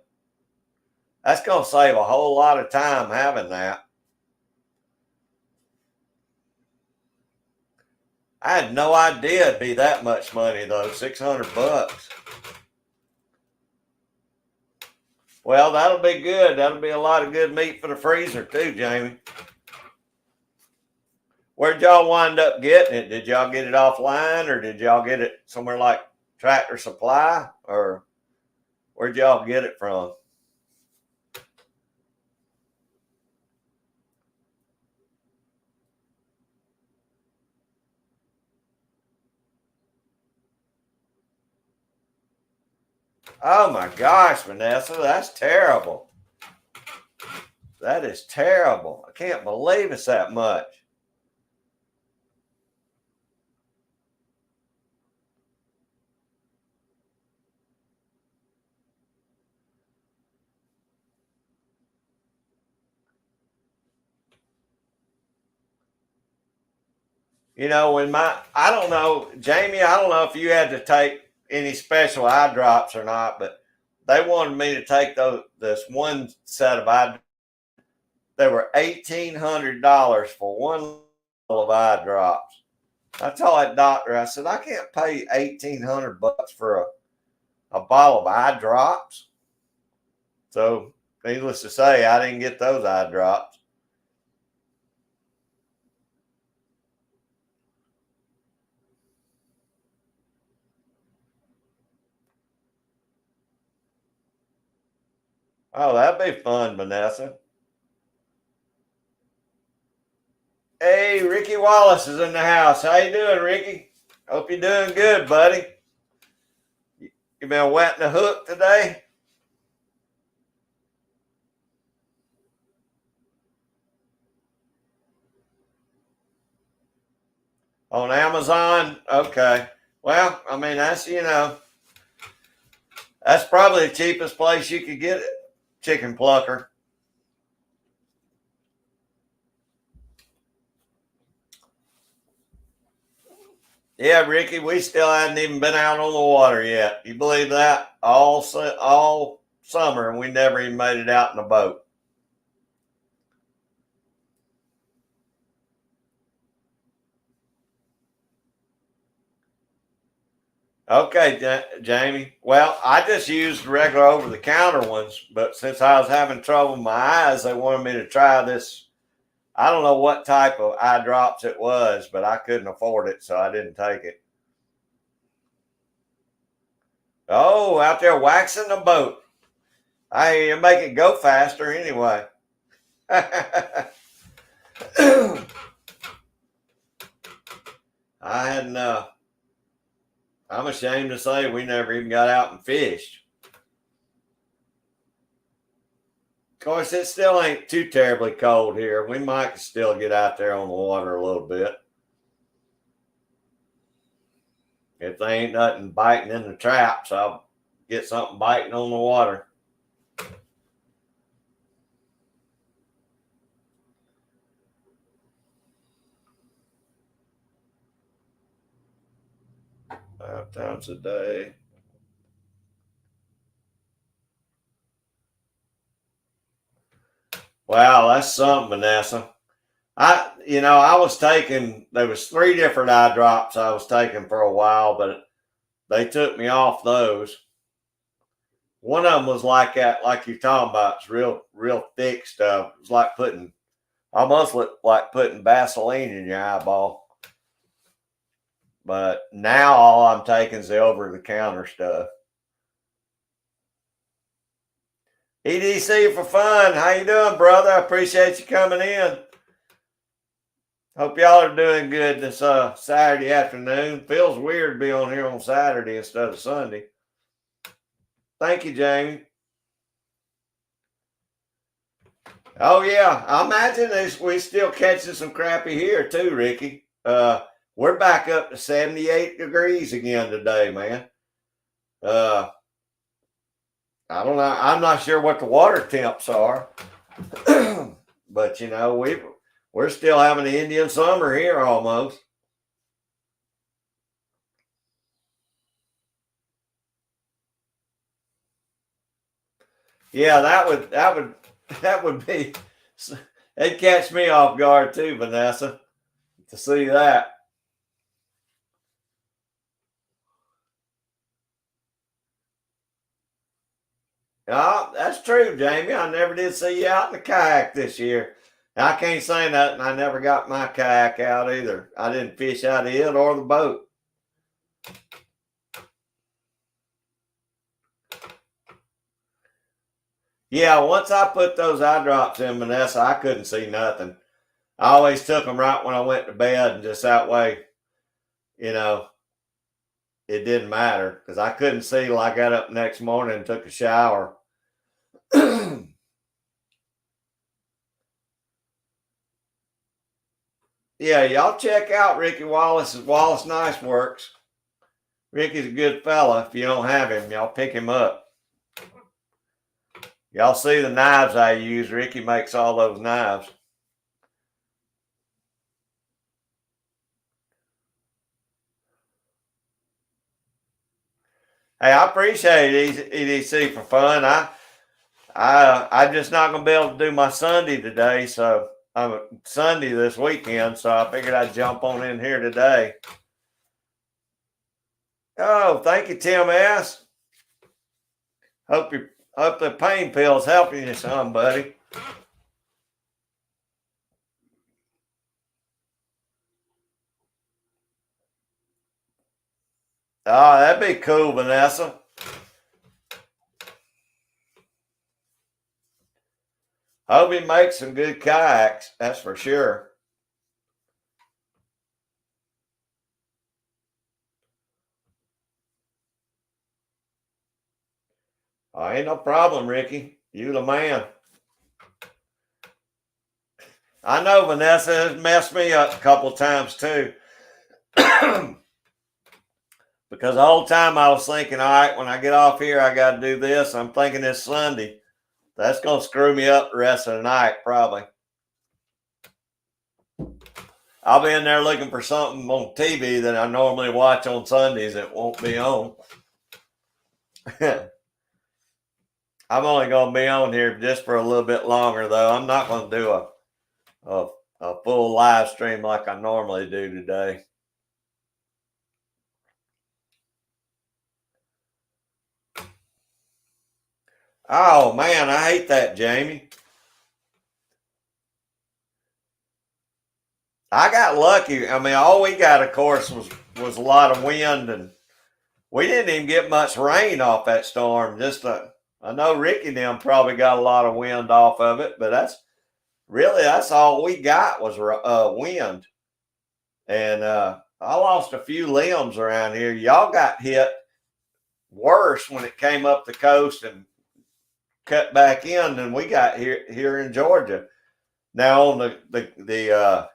That's gonna save a whole lot of time having that. I had no idea it'd be that much money though, $600. Well, that'll be good. That'll be a lot of good meat for the freezer too, Jamie. Where'd y'all wind up getting it? Did y'all get it offline or did y'all get it somewhere like Tractor Supply, or where'd y'all get it from? Oh my gosh, Vanessa, that's terrible. That is terrible. I can't believe it's that much. You know, I don't know, Jamie, I don't know if you had to take any special eye drops or not, but they wanted me to take this one set of eye. They were $1,800 for one of eye drops. I told that doctor, I said, I can't pay $1,800 for a bottle of eye drops. So, needless to say, I didn't get those eye drops. Oh, that'd be fun, Vanessa. Hey, Ricky Wallace is in the house. How you doing, Ricky? Hope you're doing good, buddy. You been wetting the hook today? On Amazon? Okay. Well, I mean, that's probably the cheapest place you could get it. Chicken plucker. Yeah, Ricky, we still hadn't even been out on the water yet. You believe that? All summer, and we never even made it out in a boat. Okay, Jamie. Well, I just used regular over the counter ones, but since I was having trouble with my eyes, they wanted me to try this. I don't know what type of eye drops it was, but I couldn't afford it, so I didn't take it. Oh, out there waxing the boat. You make it go faster anyway. I hadn't. I'm ashamed to say we never even got out and fished. Of course, it still ain't too terribly cold here. We might still get out there on the water a little bit. If there ain't nothing biting in the traps, I'll get something biting on the water. $5 a day. Wow, that's something, Vanessa. There was 3 different eye drops I was taking for a while, but they took me off those. One of them was like that, like you're talking about. It's real thick stuff. It was like almost looked like putting Vaseline in your eyeball. But now all I'm taking is the over the counter stuff. EDC for fun. How you doing, brother? I appreciate you coming in. Hope y'all are doing good this Saturday afternoon. Feels weird to be on here on Saturday instead of Sunday. Thank you, Jamie. Oh yeah, I imagine we still catching some crappie here too, Ricky. We're back up to 78 degrees again today, man. I don't know. I'm not sure what the water temps are. But you know, we're still having the Indian summer here almost. Yeah, that would be it'd catch me off guard too, Vanessa, to see that. Oh, that's true, Jamie. I never did see you out in the kayak this year. I can't say nothing. I never got my kayak out either. I didn't fish out of it or the boat. Yeah, once I put those eye drops in, Vanessa, I couldn't see nothing. I always took them right when I went to bed, and just that way, you know, it didn't matter because I couldn't see till I got up next morning and took a shower. Yeah, y'all check out Ricky Wallace's Wallace Nice Works. Ricky's a good fella. If you don't have him, y'all pick him up. Y'all see the knives I use. Ricky makes all those knives. Hey, I appreciate EDC for fun. I'm just not gonna be able to do my Sunday today, so I'm Sunday this weekend. So I figured I'd jump on in here today. Oh, thank you, Tim S. Hope the pain pill's helping you some, buddy. Oh, that'd be cool, Vanessa. Hope he makes some good kayaks, that's for sure. Oh, ain't no problem, Ricky. You the man. I know Vanessa has messed me up a couple times too. Because the whole time I was thinking, all right, when I get off here, I got to do this. I'm thinking this Sunday. That's going to screw me up the rest of the night, probably. I'll be in there looking for something on TV that I normally watch on Sundays that won't be on. I'm only going to be on here just for a little bit longer, though. I'm not going to do a full live stream like I normally do today. Oh man, I hate that, Jamie. I got lucky. I mean, all we got, of course, was a lot of wind, and we didn't even get much rain off that storm. I know Ricky and them probably got a lot of wind off of it, but that's all we got was wind. And I lost a few limbs around here. Y'all got hit worse when it came up the coast and cut back in than we got here in Georgia. Now on the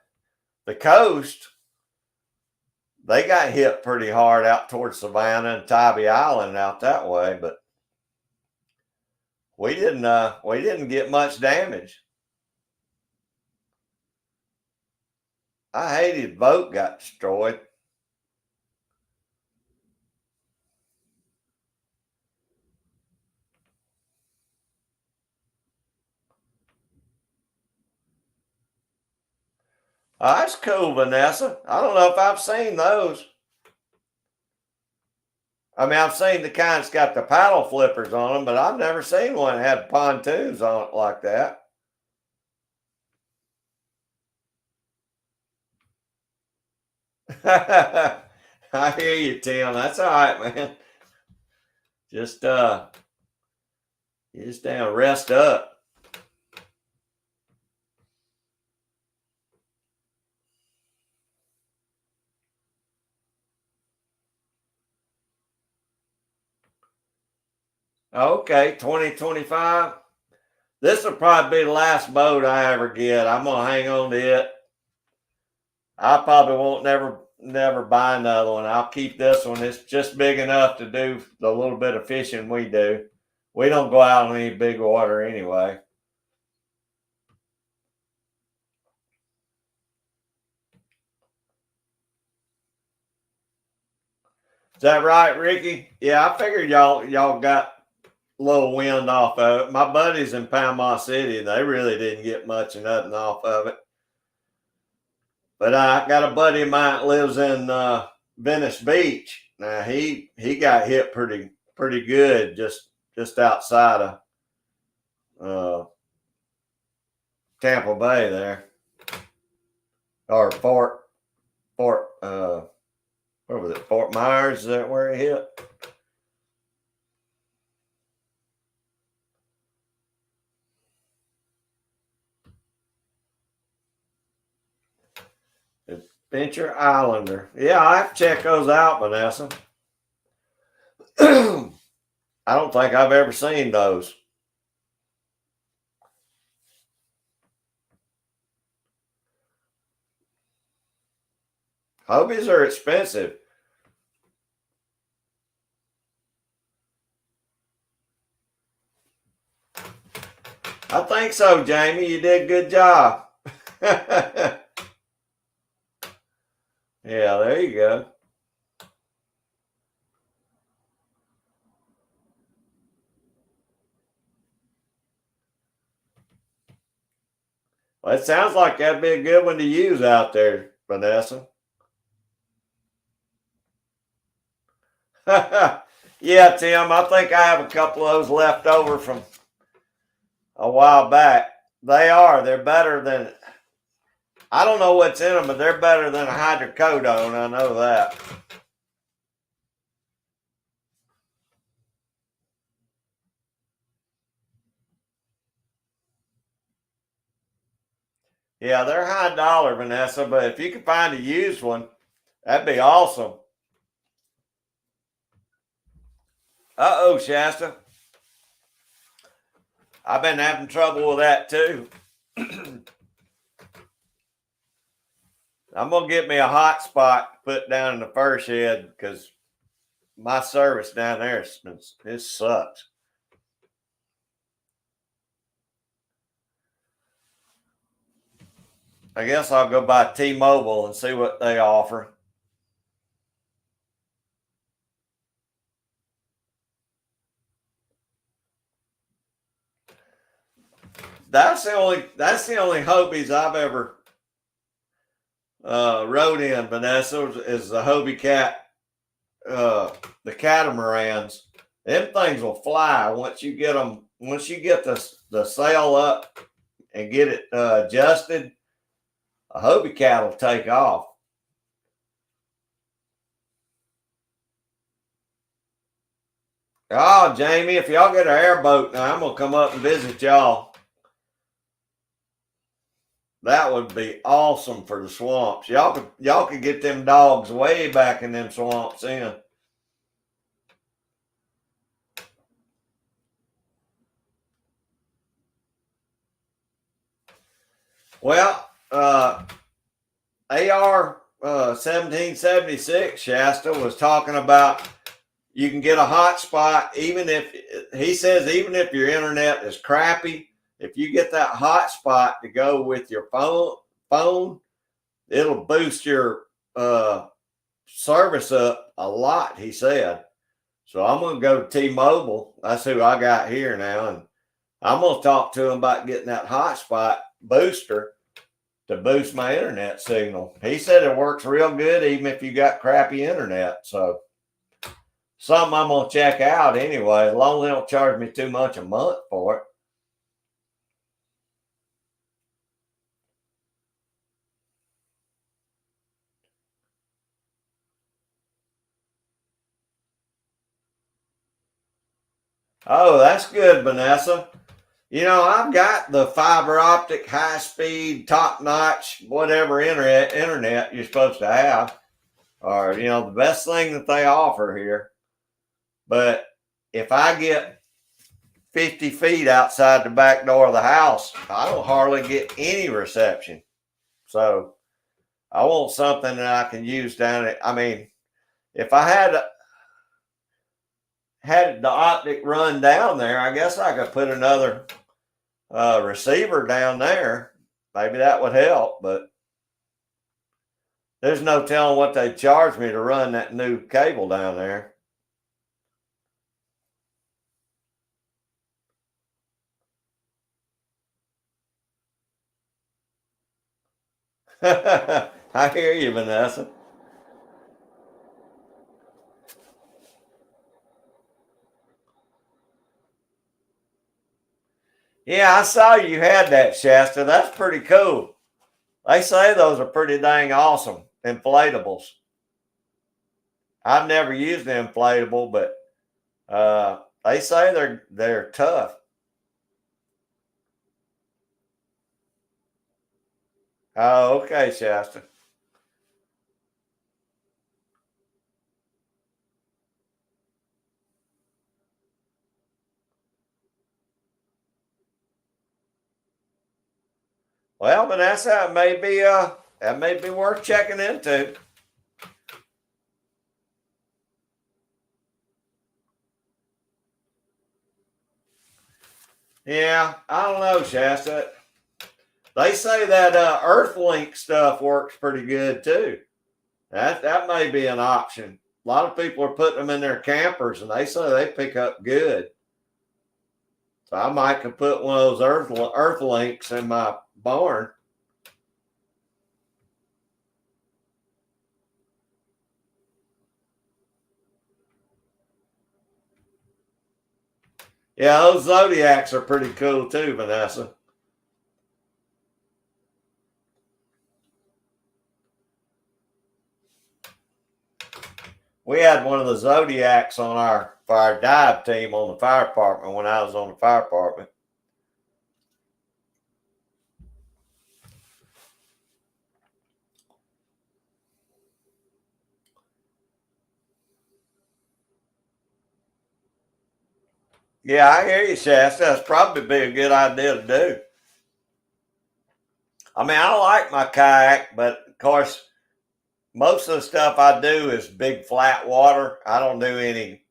coast, they got hit pretty hard out towards Savannah and Tybee Island out that way, but we didn't get much damage. I hated the boat got destroyed. Oh, that's cool, Vanessa. I don't know if I've seen those. I mean, I've seen the kind that's got the paddle flippers on them, but I've never seen one that had pontoons on it like that. I hear you, Tim. That's all right, man. Just you just down rest up. Okay, 2025. This will probably be the last boat I ever get. I'm gonna hang on to it. I probably won't never buy another one. I'll keep this one. It's just big enough to do the little bit of fishing we do. We don't go out on any big water anyway. that right, Ricky? Yeah, I figured y'all got a little wind off of it. My buddies in Panama City, they really didn't get much of nothing off of it. But I got a buddy of mine that lives in Venice Beach. Now he got hit pretty good just outside of Tampa Bay there, or Fort what was it? Fort Myers, is that where it hit? Adventure Islander. Yeah, I have to check those out, Vanessa. I don't think I've ever seen those. Hobies are expensive. I think so, Jamie. You did a good job. Yeah, there you go. Well, it sounds like that'd be a good one to use out there, Vanessa. Yeah, Tim, I think I have a couple of those left over from a while back. They're better than, I don't know what's in them, but they're better than a hydrocodone. I know that. Yeah, they're high dollar, Vanessa, but if you can find a used one, that'd be awesome. Uh-oh, Shasta. I've been having trouble with that too. I'm going to get me a hotspot to put down in the first shed because my service down there, it sucks. I guess I'll go by T-Mobile and see what they offer. That's the only Hobies I've ever rode in, Vanessa, is the Hobie Cat, the catamarans. Them things will fly once you get them. Once you get the sail up and get it adjusted, a Hobie Cat will take off. Oh, Jamie, if y'all get an airboat now, I'm gonna come up and visit y'all. That would be awesome for the swamps. Y'all could get them dogs way back in them swamps in. Well, AR 1776 Shasta was talking about you can get a hotspot even if he says even if your internet is crappy. If you get that hotspot to go with your phone, it'll boost your service up a lot, he said. So I'm going to go to T-Mobile. That's who I got here now. And I'm going to talk to him about getting that hotspot booster to boost my internet signal. He said it works real good even if you got crappy internet. So something I'm going to check out anyway, as long as they don't charge me too much a month for it. Oh, that's good, Vanessa. You know, I've got the fiber optic, high speed, top notch, whatever internet you're supposed to have, or, you know, the best thing that they offer here. But if I get 50 feet outside the back door of the house, I don't hardly get any reception. So I want something that I can use down it. I mean, if I had the optic run down there, I guess I could put another receiver down there. Maybe that would help, but There's no telling what they charged me to run that new cable down there. I hear you, Vanessa. Yeah, I saw you had that, Shasta. That's pretty cool. They say those are pretty dang awesome inflatables. I've never used an inflatable, but they say they're tough. Oh, okay, Shasta. Well, Vanessa, that may be worth checking into. Yeah, I don't know, Shasta. They say that Earthlink stuff works pretty good too. That may be an option. A lot of people are putting them in their campers, and they say they pick up good. So I might could put one of those Earthlinks in my barn. Yeah, those Zodiacs are pretty cool too, Vanessa. We had one of the Zodiacs on for our dive team on the fire department when I was on the fire department. Yeah, I hear you, Shasta. That's probably be a good idea to do. I mean, I like my kayak, but of course, most of the stuff I do is big flat water. I don't do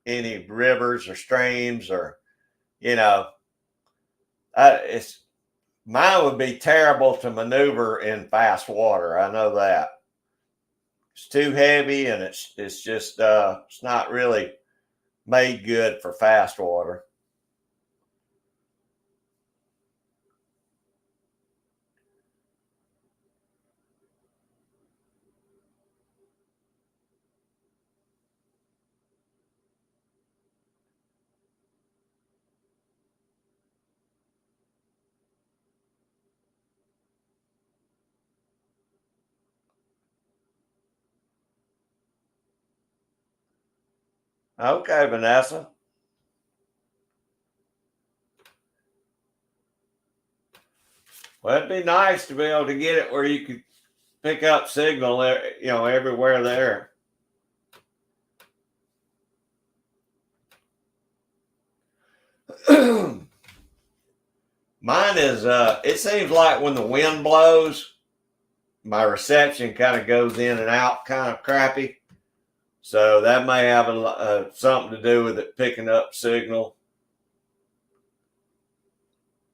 any rivers or streams or you know. It's mine would be terrible to maneuver in fast water. I know that it's too heavy and it's just it's not really made good for fast water. Okay, Vanessa. Well, it'd be nice to be able to get it where you could pick up signal, everywhere there. Mine is. It seems like when the wind blows, my reception kind of goes in and out, kind of crappy. So that may have something to do with it picking up signal.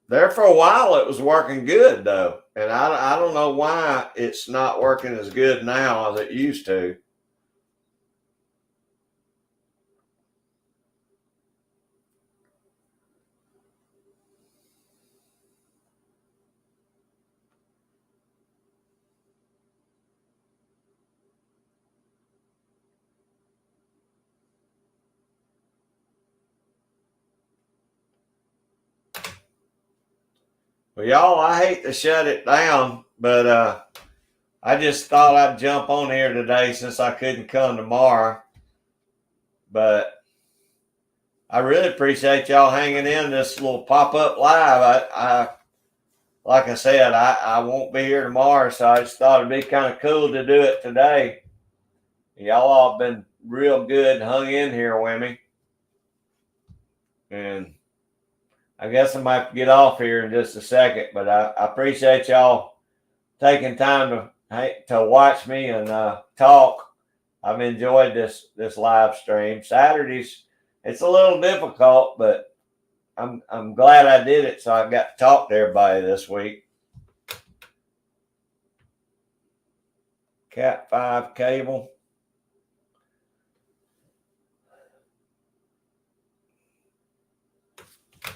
There for a while, it was working good though, and I don't know why it's not working as good now as it used to. Well, y'all, I hate to shut it down, but I just thought I'd jump on here today since I couldn't come tomorrow. But I really appreciate y'all hanging in this little pop up live. I like I said, I won't be here tomorrow, so I just thought it'd be kind of cool to do it today. Y'all all been real good and hung in here with me. And I guess I might get off here in just a second, but I appreciate y'all taking time to watch me and talk. I've enjoyed this live stream. Saturdays it's a little difficult, but I'm glad I did it, so I got to talk to everybody this week. Cat 5 cable.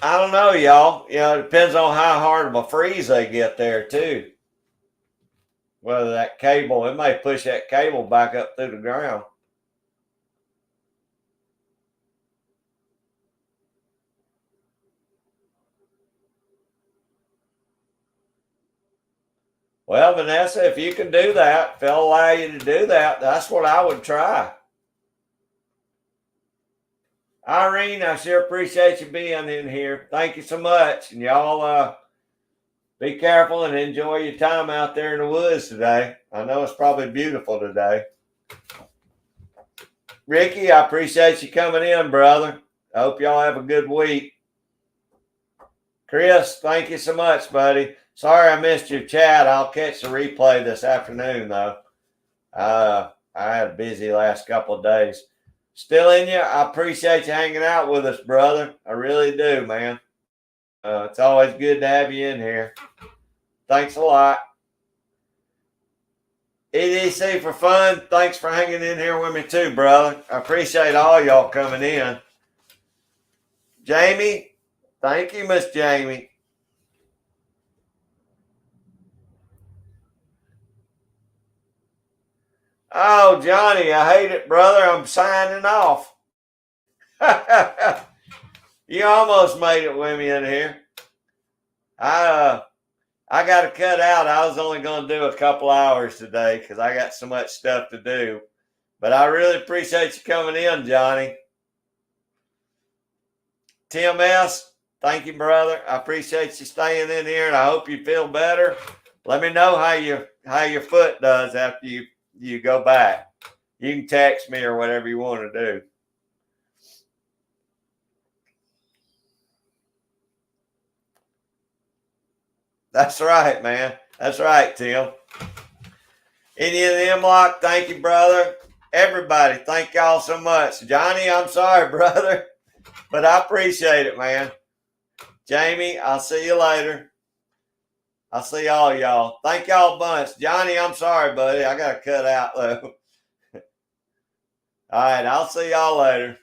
I don't know, y'all. You know, it depends on how hard of a freeze they get there, too. Whether that cable, it may push that cable back up through the ground. Well, Vanessa, if you can do that, if they'll allow you to do that, that's what I would try. Irene, I sure appreciate you being in here. Thank you so much. And y'all be careful and enjoy your time out there in the woods today. I know it's probably beautiful today. Ricky, I appreciate you coming in, brother. I hope y'all have a good week. Chris, thank you so much, buddy. Sorry I missed your chat. I'll catch the replay this afternoon, though. I had a busy last couple of days. Still in you. I appreciate you hanging out with us, brother. I really do, man. It's always good to have you in here. Thanks a lot. EDC for fun. Thanks for hanging in here with me too, brother. I appreciate all y'all coming in. Jamie, thank you, Miss Jamie. Oh, Johnny, I hate it, brother. I'm signing off. You almost made it with me in here. I got to cut out. I was only going to do a couple hours today because I got so much stuff to do. But I really appreciate you coming in, Johnny. Tim S., thank you, brother. I appreciate you staying in here, and I hope you feel better. Let me know how your foot does after you go back. You can text me or whatever you want to do. That's right, man. That's right, Tim. Indian M-Lock, thank you, brother. Everybody, thank y'all so much. Johnny, I'm sorry, brother, but I appreciate it, man. Jamie, I'll see you later. I'll see all y'all. Thank y'all a bunch. Johnny, I'm sorry, buddy. I got to cut out, though. All right, I'll see y'all later.